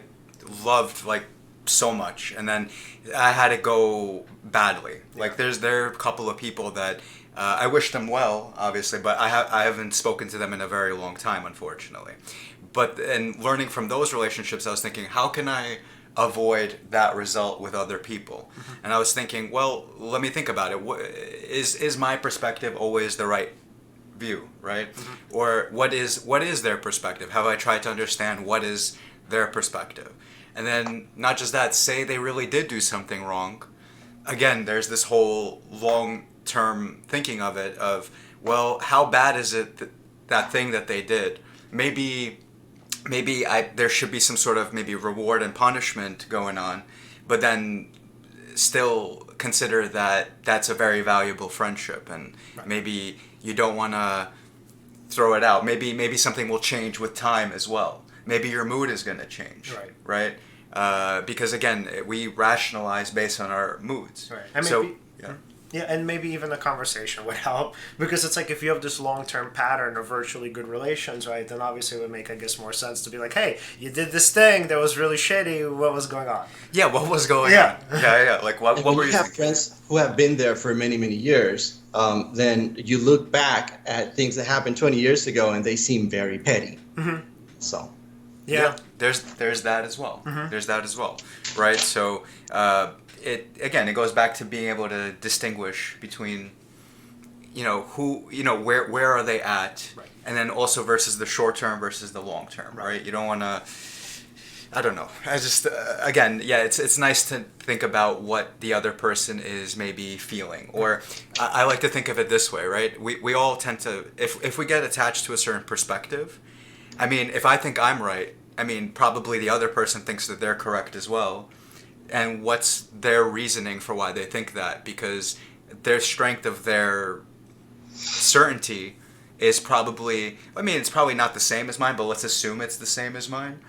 loved like so much, and then I had it go badly. Like there are a couple of people that I wish them well, obviously, but I haven't spoken to them in a very long time, unfortunately. But and learning from those relationships, I was thinking, how can I avoid that result with other people? And I was thinking, well, let me think about it. Is my perspective always the right view, right? Or what is their perspective? Have I tried to understand what is their perspective? And then not just that, say they really did do something wrong. Again, there's this whole long-term thinking of it of, well, how bad is it that thing that they did? Maybe there should be some sort of maybe reward and punishment going on, but then still consider that that's a very valuable friendship, and maybe you don't want to throw it out. Maybe something will change with time as well. Maybe your mood is going to change, right? Because again, we rationalize based on our moods. Right. And so yeah, and maybe even a conversation would help, because it's like if you have this long-term pattern of virtually good relations, right, then obviously it would make, I guess, more sense to be like, hey, you did this thing that was really shitty, what was going on? Yeah, what was going on? Yeah. Like, what were you have friends who have been there for many, many years, then you look back at things that happened 20 years ago and they seem very petty. So... Yeah. There's that as well. There's that as well, right? So it goes back to being able to distinguish between, where are they at, and then also versus the short term versus the long term, right? You don't want to. I don't know. I just it's nice to think about what the other person is maybe feeling, or I like to think of it this way, right? We all tend to, if we get attached to a certain perspective. I mean, if I think I'm right, I mean, probably the other person thinks that they're correct as well. And what's their reasoning for why they think that? Because their strength of their certainty is probably, it's probably not the same as mine, but let's assume it's the same as mine.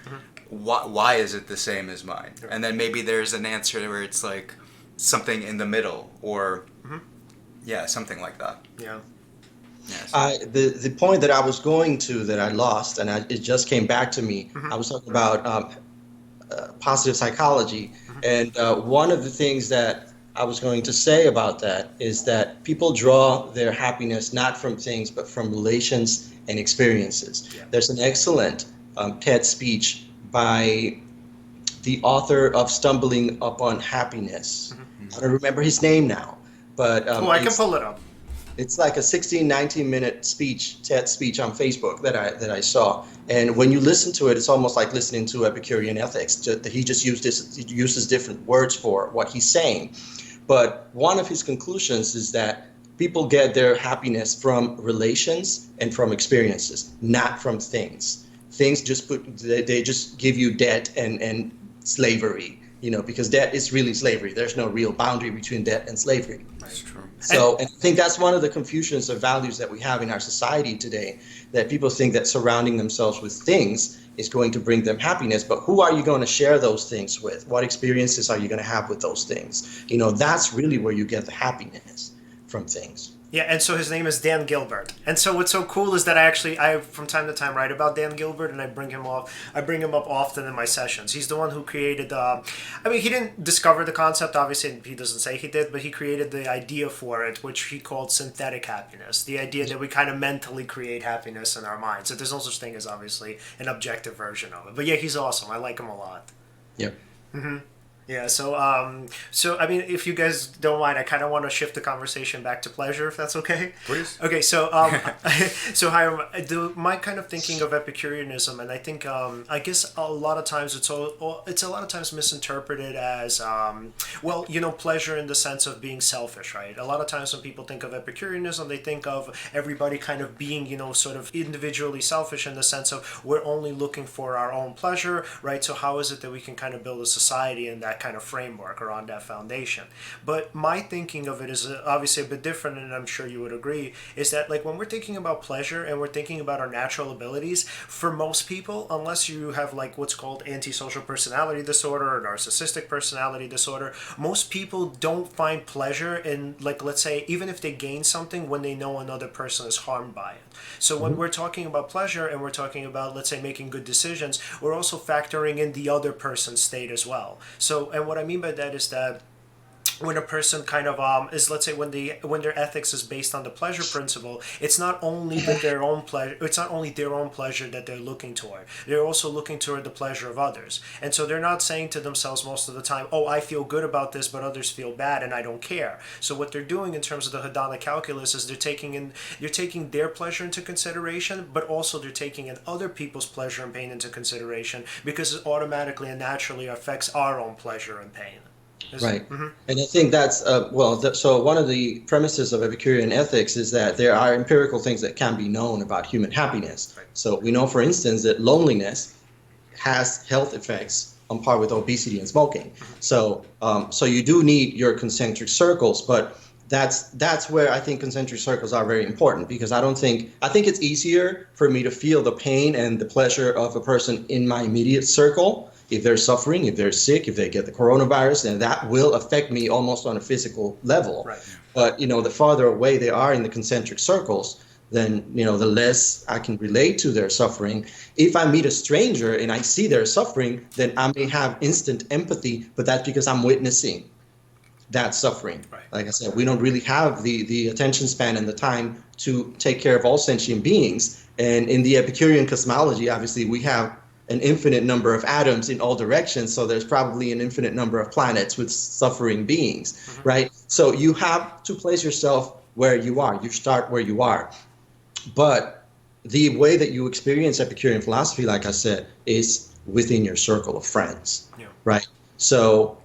Why is it the same as mine? And then maybe there's an answer where it's like something in the middle, or, something like that. Yeah. Yes. The point that I was going to that I lost, and it just came back to me. I was talking about positive psychology, and one of the things that I was going to say about that is that people draw their happiness not from things but from relations and experiences. There's an excellent TED speech by the author of Stumbling Upon Happiness. I don't remember his name now, but I can pull it up. It's like a 19 minute speech, TED speech on Facebook that I saw. And when you listen to it, it's almost like listening to Epicurean ethics. He just uses different words for what he's saying. But one of his conclusions is that people get their happiness from relations and from experiences, not from things. Things they just give you debt and slavery, because debt is really slavery. There's no real boundary between debt and slavery. That's true. So, and I think that's one of the confusions of values that we have in our society today, that people think that surrounding themselves with things is going to bring them happiness, but who are you going to share those things with? What experiences are you going to have with those things? That's really where you get the happiness from things. Yeah, and so his name is Dan Gilbert. And so what's so cool is that I from time to time write about Dan Gilbert, and I bring him up often in my sessions. He's the one who created he didn't discover the concept, obviously, he doesn't say he did, but he created the idea for it, which he called synthetic happiness. The idea that we kind of mentally create happiness in our minds. So there's no such thing as, obviously, an objective version of it. But yeah, he's awesome. I like him a lot. Yep. Yeah, so if you guys don't mind, I kind of want to shift the conversation back to pleasure, if that's okay. Please. Okay, so so Hiram, my kind of thinking of Epicureanism, and I think I guess a lot of times it's a lot of times misinterpreted as pleasure in the sense of being selfish, right? A lot of times when people think of Epicureanism, they think of everybody kind of being sort of individually selfish in the sense of we're only looking for our own pleasure, right? So how is it that we can kind of build a society in that that kind of framework or on that foundation. But my thinking of it is obviously a bit different, and I'm sure you would agree, is that like when we're thinking about pleasure and we're thinking about our natural abilities, for most people, unless you have like what's called antisocial personality disorder or narcissistic personality disorder, most people don't find pleasure in, like, let's say, even if they gain something when they know another person is harmed by it. So when we're talking about pleasure and we're talking about, let's say, making good decisions, we're also factoring in the other person's state as well. So, and what I mean by that is that when a person kind of is, let's say, when their ethics is based on the pleasure principle, it's not only that their own pleasure, it's not only their own pleasure that they're looking toward, they're also looking toward the pleasure of others. And so they're not saying to themselves most of the time, oh, I feel good about this but others feel bad and I don't care. So what they're doing in terms of the hedonic calculus is they're taking their pleasure into consideration, but also they're taking in other people's pleasure and pain into consideration, because it automatically and naturally affects our own pleasure and pain. Right. And I think that's, so one of the premises of Epicurean ethics is that there are empirical things that can be known about human happiness. Right. So we know, for instance, that loneliness has health effects on par with obesity and smoking. So you do need your concentric circles, but that's where I think concentric circles are very important, because I think it's easier for me to feel the pain and the pleasure of a person in my immediate circle. If they're suffering, if they're sick, if they get the coronavirus, then that will affect me almost on a physical level. Right. But, the farther away they are in the concentric circles, then, the less I can relate to their suffering. If I meet a stranger and I see their suffering, then I may have instant empathy, but that's because I'm witnessing that suffering. Right. Like I said, we don't really have the attention span and the time to take care of all sentient beings. And in the Epicurean cosmology, obviously, we have an infinite number of atoms in all directions, so there's probably an infinite number of planets with suffering beings, right? So you have to place yourself where you are. You start where you are. But the way that you experience Epicurean philosophy, like I said, is within your circle of friends, right? So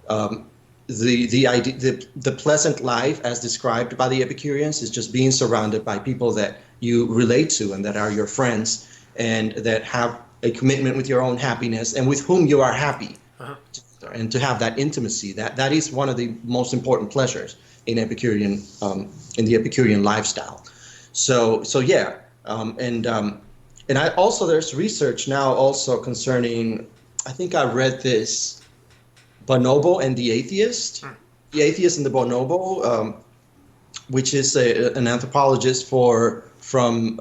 the idea, the pleasant life as described by the Epicureans is just being surrounded by people that you relate to and that are your friends and that have a commitment with your own happiness and with whom you are happy, and to have that intimacy. That is one of the most important pleasures in the Epicurean lifestyle. So yeah, and I also, there's research now also concerning, I think I read this, Bonobo and the Atheist, the Atheist and the Bonobo, which is an anthropologist from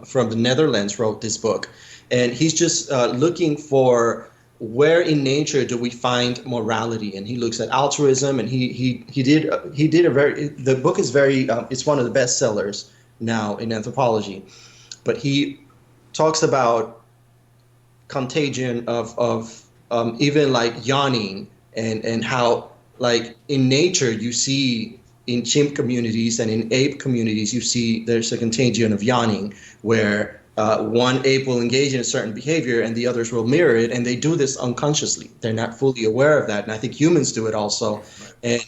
the Netherlands, wrote this book. And he's just looking for where in nature do we find morality, and he looks at altruism. And he did a very, the book is very, it's one of the best sellers now in anthropology, but he talks about contagion of even like yawning, and how like in nature you see in chimp communities and in ape communities you see there's a contagion of yawning where one ape will engage in a certain behavior and the others will mirror it, and they do this unconsciously. They're not fully aware of that, and I think humans do it also. And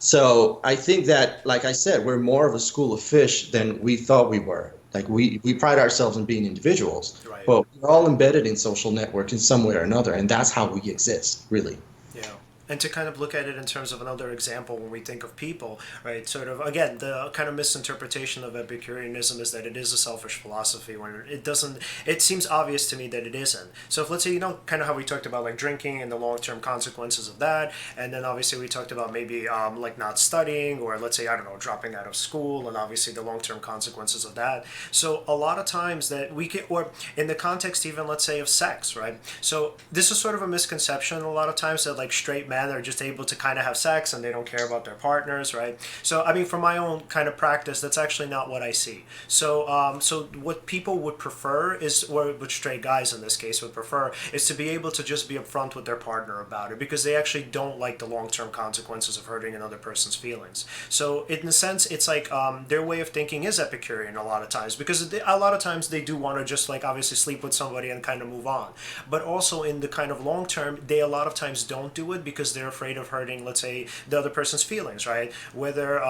so I think that, like I said, we're more of a school of fish than we thought we were. Like we pride ourselves on being individuals, but we're all embedded in social networks in some way or another, and that's how we exist, really. Yeah. And to kind of look at it in terms of another example when we think of people, right, sort of, again, the kind of misinterpretation of Epicureanism is that it is a selfish philosophy, when it seems obvious to me that it isn't. So if, let's say, kind of how we talked about like drinking and the long-term consequences of that, and then obviously we talked about maybe like not studying, or let's say, I don't know, dropping out of school, and obviously the long-term consequences of that. So a lot of times that we can, or in the context even, let's say, of sex, right? So this is sort of a misconception a lot of times, that like straight men are just able to kind of have sex and they don't care about their partners, right? So I mean, from my own kind of practice, that's actually not what I see. So so what people would prefer is, or what straight guys in this case would prefer, is to be able to just be upfront with their partner about it, because they actually don't like the long-term consequences of hurting another person's feelings. So in a sense, it's like their way of thinking is Epicurean a lot of times, because a lot of times they do want to just like obviously sleep with somebody and kind of move on. But also in the kind of long term, they a lot of times don't do it because because they're afraid of hurting, let's say, the other person's feelings, right? Whether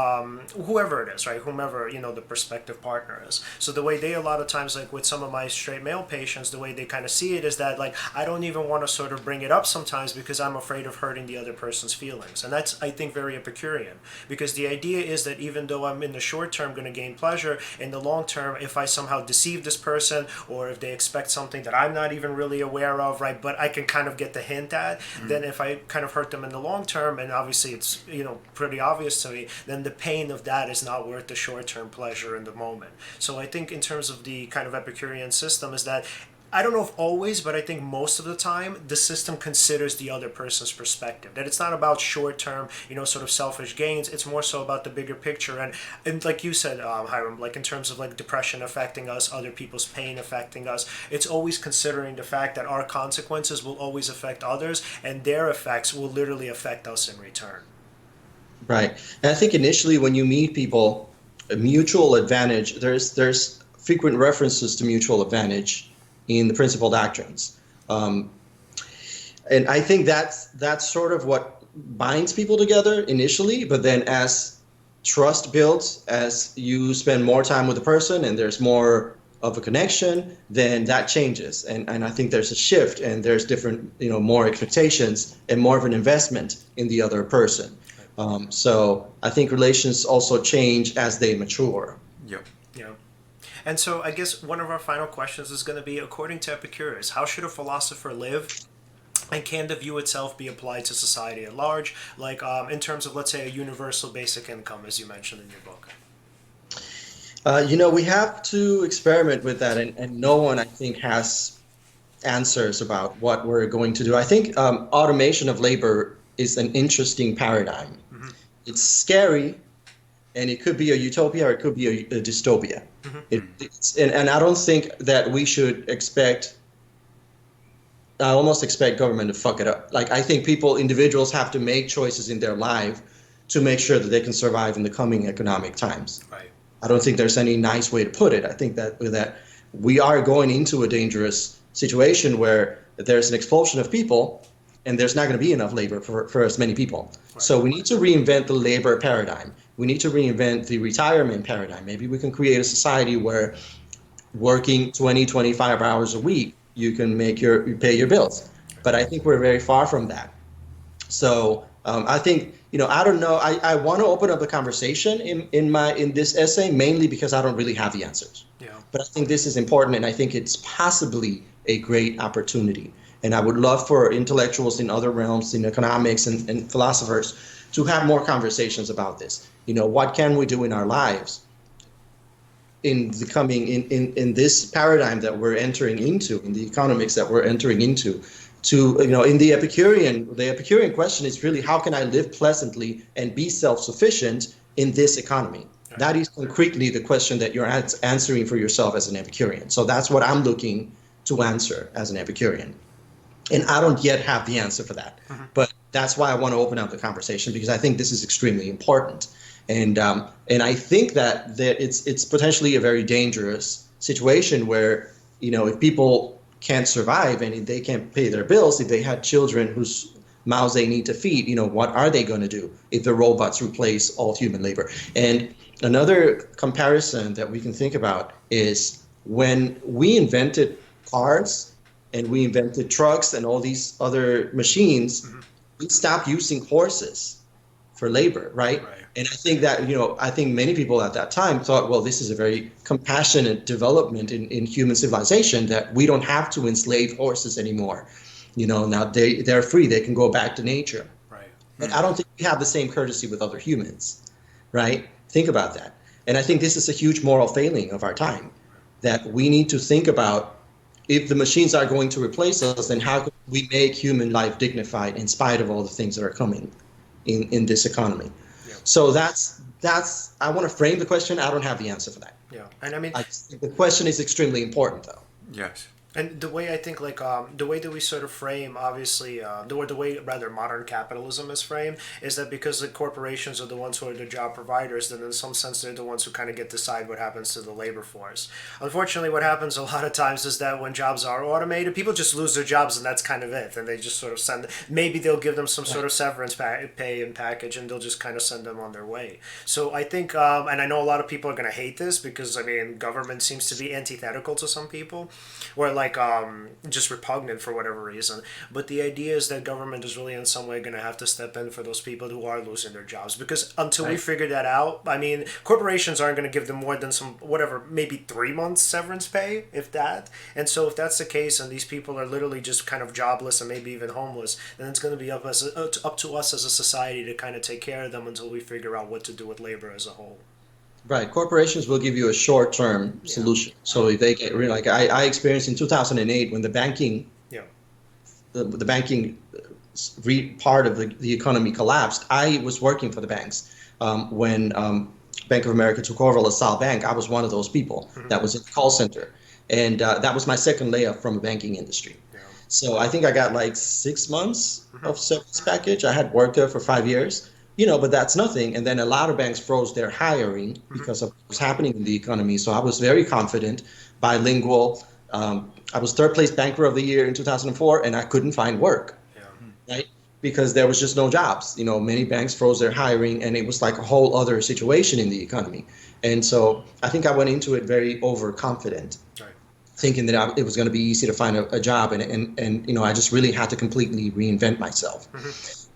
whoever it is, right? Whomever, you know, the prospective partner is. So the way they, a lot of times, like with some of my straight male patients, the way they kind of see it is that, like, I don't even want to sort of bring it up sometimes because I'm afraid of hurting the other person's feelings. And that's, I think, very Epicurean, because the idea is that even though I'm in the short term going to gain pleasure, in the long term, if I somehow deceive this person, or if they expect something that I'm not even really aware of, right, but I can kind of get the hint at, then if I kind of hurt them in the long term, and obviously it's, you know, pretty obvious to me, then the pain of that is not worth the short-term pleasure in the moment. So I think in terms of the kind of Epicurean system is that, I don't know if always, but I think most of the time, the system considers the other person's perspective. That it's not about short-term, you know, sort of selfish gains. It's more so about the bigger picture. And like you said, Hiram, like in terms of like depression affecting us, other people's pain affecting us, it's always considering the fact that our consequences will always affect others, and their effects will literally affect us in return. Right. And I think initially when you meet people, a mutual advantage, there's frequent references to mutual advantage in the principal doctrines. And I think that's sort of what binds people together initially, but then as trust builds, as you spend more time with the person and there's more of a connection, then that changes. And I think there's a shift, and there's different, you know, more expectations and more of an investment in the other person. So I think relations also change as they mature. Yep. Yeah. And so I guess one of our final questions is going to be, according to Epicurus, how should a philosopher live? And can the view itself be applied to society at large? Like in terms of, let's say, a universal basic income, as you mentioned in your book. You know, we have to experiment with that, and no one, I think, has answers about what we're going to do. I think automation of labor is an interesting paradigm. Mm-hmm. It's scary, and it could be a utopia or it could be a dystopia. Mm-hmm. And I don't think that we should I almost expect government to fuck it up. Like, I think individuals have to make choices in their life to make sure that they can survive in the coming economic times. Right. I don't think there's any nice way to put it. I think that we are going into a dangerous situation where there's an explosion of people and there's not going to be enough labor for as many people. Right. So we need to reinvent the labor paradigm. We need to reinvent the retirement paradigm. Maybe we can create a society where working 20, 25 hours a week, you can you pay your bills. But I think we're very far from that. So I think, you know, I don't know. I want to open up the conversation in this essay, mainly because I don't really have the answers. Yeah. But I think this is important, and I think it's possibly a great opportunity. And I would love for intellectuals in other realms, in economics and philosophers, to have more conversations about this. You know, what can we do in our lives in this paradigm that we're entering into, in the economics that we're entering into, to, you know, in the Epicurean question is really, how can I live pleasantly and be self-sufficient in this economy? Right. That is concretely the question that you're answering for yourself as an Epicurean. So that's what I'm looking to answer as an Epicurean. And I don't yet have the answer for that. Mm-hmm. But that's why I want to open up the conversation, because I think this is extremely important. And I think that it's potentially a very dangerous situation where, you know, if people can't survive and if they can't pay their bills, if they had children whose mouths they need to feed, you know, what are they going to do if the robots replace all human labor? And another comparison that we can think about is when we invented cars and we invented trucks and all these other machines, mm-hmm. we stopped using horses for labor, right? And I think that, you know, I think many people at that time thought, well, this is a very compassionate development in human civilization, that we don't have to enslave horses anymore. You know, now they're free, they can go back to nature. Right. But I don't think we have the same courtesy with other humans, right? Think about that. And I think this is a huge moral failing of our time, that we need to think about, if the machines are going to replace us, then how can we make human life dignified in spite of all the things that are coming in this economy? Yeah. So that's I want to frame the question. I don't have the answer for that. Yeah, and I mean, the question is extremely important, though. Yes. And the way I think, like, the way that we sort of frame, obviously, the way rather modern capitalism is framed, is that because the corporations are the ones who are the job providers, then in some sense they're the ones who kind of get to decide what happens to the labor force. Unfortunately, what happens a lot of times is that when jobs are automated, people just lose their jobs and that's kind of it. And they just sort of send, maybe they'll give them some sort of severance pay and package and they'll just kind of send them on their way. So I think, and I know a lot of people are going to hate this because, I mean, government seems to be antithetical to some people, or like just repugnant for whatever reason. But the idea is that government is really in some way going to have to step in for those people who are losing their jobs, because until we figure that out, I mean, corporations aren't going to give them more than some whatever, maybe 3 months severance pay, if that. And so if that's the case, and these people are literally just kind of jobless and maybe even homeless, then it's going to be up to us as a society to kind of take care of them until we figure out what to do with labor as a whole. Right. Corporations will give you a short-term solution. So if they get really, like I experienced in 2008 when the banking, the banking part of the economy collapsed. I was working for the banks when Bank of America took over LaSalle Bank. I was one of those people that was in the call center, and that was my second layoff from the banking industry. So I think I got like 6 months of severance package. I had worked there for 5 years. But that's nothing. And then a lot of banks froze their hiring because of what was happening in the economy. So I was very confident, bilingual. I was third place banker of the year in 2004, and I couldn't find work, right? Because there was just no jobs. Many banks froze their hiring, and it was like a whole other situation in the economy. And so I think I went into it very overconfident, thinking that it was going to be easy to find a job, and I just really had to completely reinvent myself.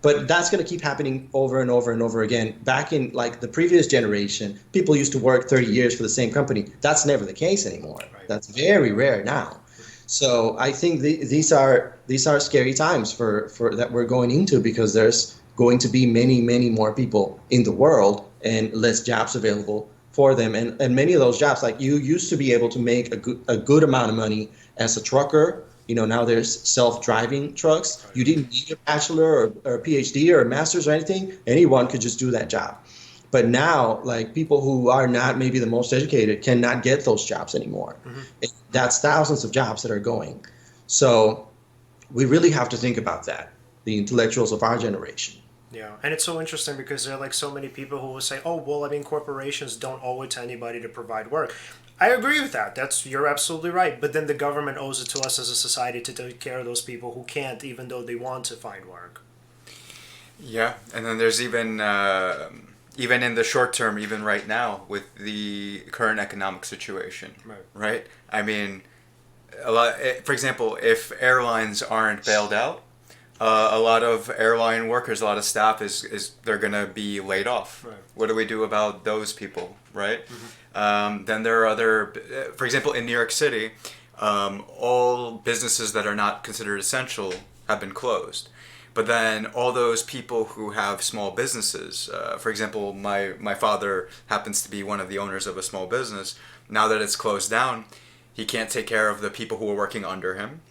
But that's going to keep happening over and over and over again. Back in like the previous generation, people used to work 30 years for the same company. That's never the case anymore. That's very rare now. So I think these are scary times for that we're going into, because there's going to be many, many more people in the world and less jobs available for them. And many of those jobs, like you used to be able to make a good amount of money as a trucker. Now there's self-driving trucks. You didn't need a bachelor or a PhD or a master's or anything. Anyone could just do that job. But now, like, people who are not maybe the most educated cannot get those jobs anymore. That's thousands of jobs that are going. So we really have to think about that, the intellectuals of our generation. Yeah, and it's so interesting because there are like so many people who will say, oh, well, I mean, corporations don't owe it to anybody to provide work. I agree with that. You're absolutely right. But then the government owes it to us as a society to take care of those people who can't, even though they want to find work. Yeah, and then there's even in the short term, even right now with the current economic situation, right? I mean, for example, if airlines aren't bailed out, a lot of airline workers, a lot of staff they're gonna be laid off. What do we do about those people, right? Then there are other, for example, in New York City, all businesses that are not considered essential have been closed. But then all those people who have small businesses, for example, my father happens to be one of the owners of a small business. Now that it's closed down, he can't take care of the people who are working under him.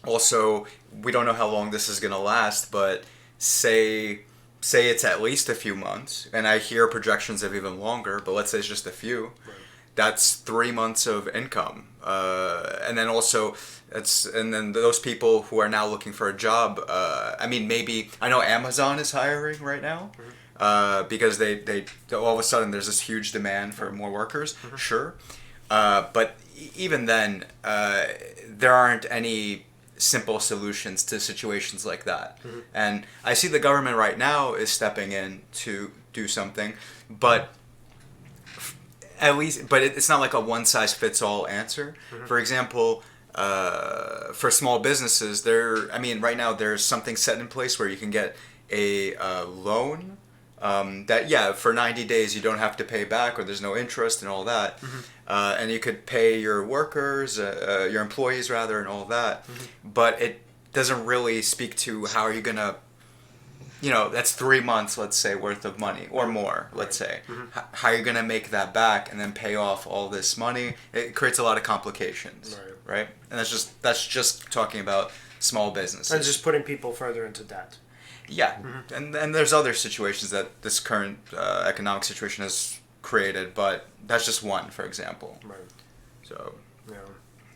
Also, we don't know how long this is going to last, but say it's at least a few months, and I hear projections of even longer, but let's say it's just a few. That's 3 months of income. And then also, and then those people who are now looking for a job, I mean, maybe, I know Amazon is hiring right now, because they all of a sudden there's this huge demand for more workers, sure. But even then, there aren't any simple solutions to situations like that. And I see the government right now is stepping in to do something, but it's not like a one-size-fits-all answer. For example, for small businesses, right now there's something set in place where you can get a loan that, for 90 days you don't have to pay back, or there's no interest and all that. And you could pay your workers, your employees rather, and all that. But it doesn't really speak to how are you going to, that's 3 months, let's say, worth of money or more, let's say. How are you going to make that back and then pay off all this money? It creates a lot of complications, right? And that's just talking about small businesses. And just putting people further into debt. Yeah, and there's other situations that this current economic situation has created, but that's just one, for example. So,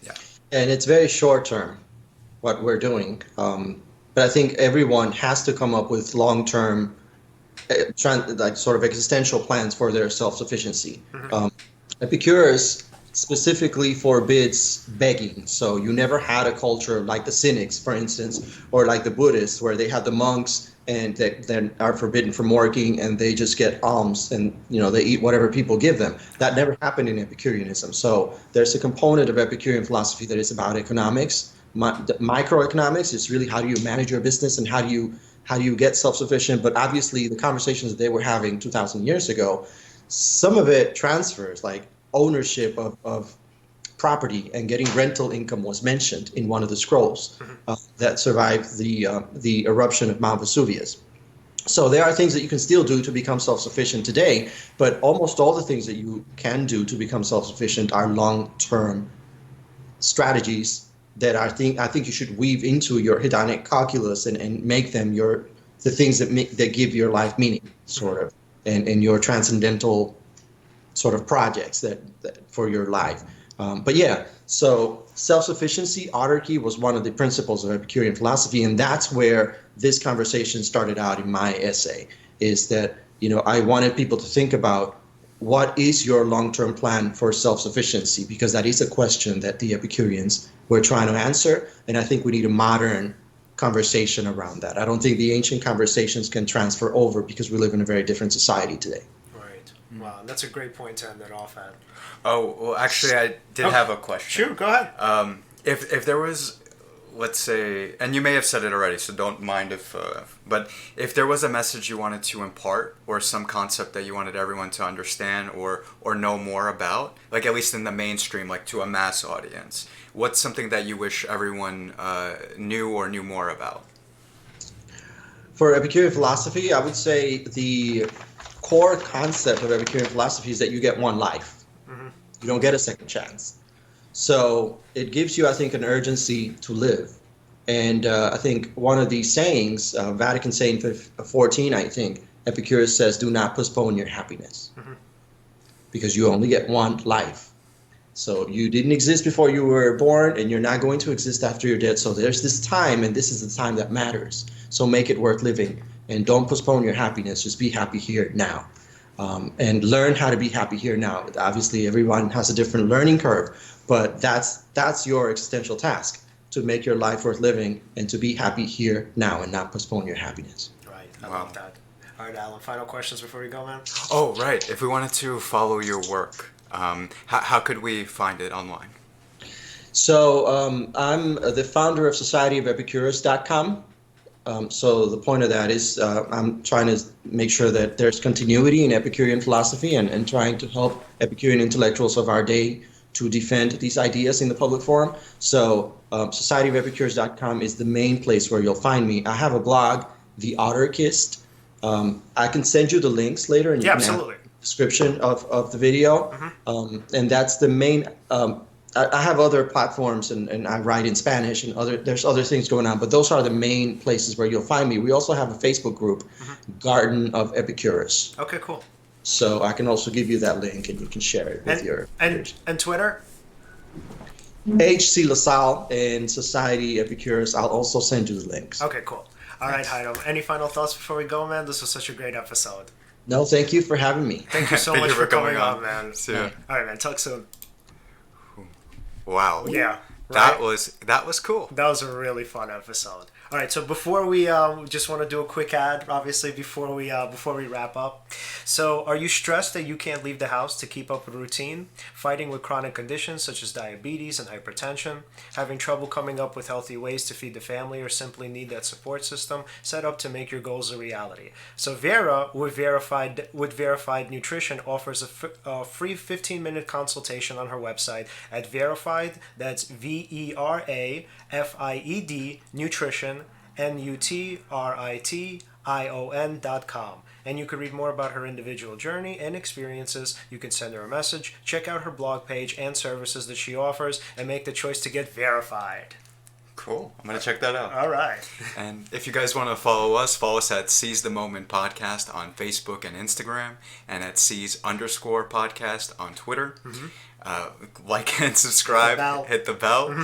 yeah. And it's very short term what we're doing. But I think everyone has to come up with long term, like sort of existential plans for their self sufficiency. Epicurus specifically forbids begging. So you never had a culture like the Cynics, for instance, or like the Buddhists, where they had the monks and they are forbidden from working and they just get alms and they eat whatever people give them. That never happened in Epicureanism. So there's a component of Epicurean philosophy that is about economics. Microeconomics is really how do you manage your business and how do you get self-sufficient. But obviously the conversations that they were having 2,000 years ago, some of it transfers, like ownership of property and getting rental income was mentioned in one of the scrolls that survived the eruption of Mount Vesuvius. So there are things that you can still do to become self-sufficient today, but almost all the things that you can do to become self-sufficient are long-term strategies that I think you should weave into your hedonic calculus and make them the things that give your life meaning, sort of, and your transcendental sort of projects that for your life. But yeah, so self-sufficiency, autarky was one of the principles of Epicurean philosophy, and that's where this conversation started out in my essay, is that, I wanted people to think about what is your long-term plan for self-sufficiency, because that is a question that the Epicureans were trying to answer, and I think we need a modern conversation around that. I don't think the ancient conversations can transfer over because we live in a very different society today. Right. Wow, that's a great point to end it off at. Oh, well, actually, I did have a question. Sure, go ahead. If there was, let's say, and you may have said it already, so don't mind but if there was a message you wanted to impart or some concept that you wanted everyone to understand or know more about, like at least in the mainstream, like to a mass audience, what's something that you wish everyone knew or knew more about? For Epicurean philosophy, I would say the core concept of Epicurean philosophy is that you get one life. You don't get a second chance. So it gives you, I think, an urgency to live. And I think one of these sayings, Vatican saying 14, I think, Epicurus says, do not postpone your happiness. Because you only get one life. So you didn't exist before you were born, and you're not going to exist after you're dead. So there's this time, and this is the time that matters. So make it worth living. And don't postpone your happiness. Just be happy here now. And learn how to be happy here now. Obviously, everyone has a different learning curve, but that's your existential task, to make your life worth living and to be happy here now and not postpone your happiness. Right. I love that. All right, Alan, final questions before we go, man? Oh, right. If we wanted to follow your work, how could we find it online? So I'm the founder of societyofepicurus.com. So the point of that is I'm trying to make sure that there's continuity in Epicurean philosophy and trying to help Epicurean intellectuals of our day to defend these ideas in the public forum. So societyofepicurus.com is the main place where you'll find me. I have a blog, The Autarkist. I can send you the links later, and you can absolutely. add the description of the video. And that's the main. I have other platforms and I write in Spanish and there's other things going on, but those are the main places where you'll find me. We also have a Facebook group, Garden of Epicurus. Okay, cool. So I can also give you that link and you can share it with and Twitter? HC LaSalle and Society Epicurus. I'll also send you the links. Okay, cool. All right, Hiram. Any final thoughts before we go, man? This was such a great episode. No, thank you for having me. Thank you so much for coming on, man. See ya. All right, man. Talk soon. Wow. Yeah. That Right? was cool. That was a really fun episode. All right, so before we just want to do a quick ad, obviously before we wrap up. So, are you stressed that you can't leave the house to keep up with routine? Fighting with chronic conditions such as diabetes and hypertension? Having trouble coming up with healthy ways to feed the family, or simply need that support system set up to make your goals a reality? So, Vera with Verified Nutrition offers a free 15-minute consultation on her website at Verified. That's VERAFIED Nutrition NUTRITION.com. And you can read more about her individual journey and experiences. You can send her a message, check out her blog page and services that she offers, and make the choice to get verified. Cool. I'm going to check that out. All right. And if you guys want to follow us at Seize the Moment Podcast on Facebook and Instagram, and at Seize_podcast on Twitter. Like and subscribe. Hit the bell.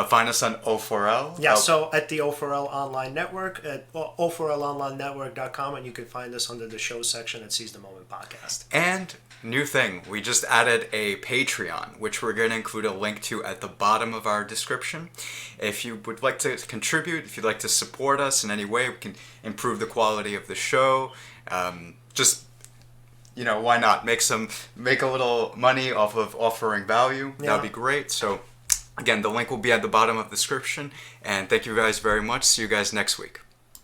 Find us on O4L. Yeah, so at the O4L Online Network, at O4LOnlinenetwork.com, and you can find us under the show section at Seize the Moment Podcast. And new thing, we just added a Patreon, which we're going to include a link to at the bottom of our description. If you would like to contribute, if you'd like to support us in any way, we can improve the quality of the show. Why not? Make a little money off of offering value. Yeah. That'd be great. So, again, the link will be at the bottom of the description. And thank you guys very much. See you guys next week.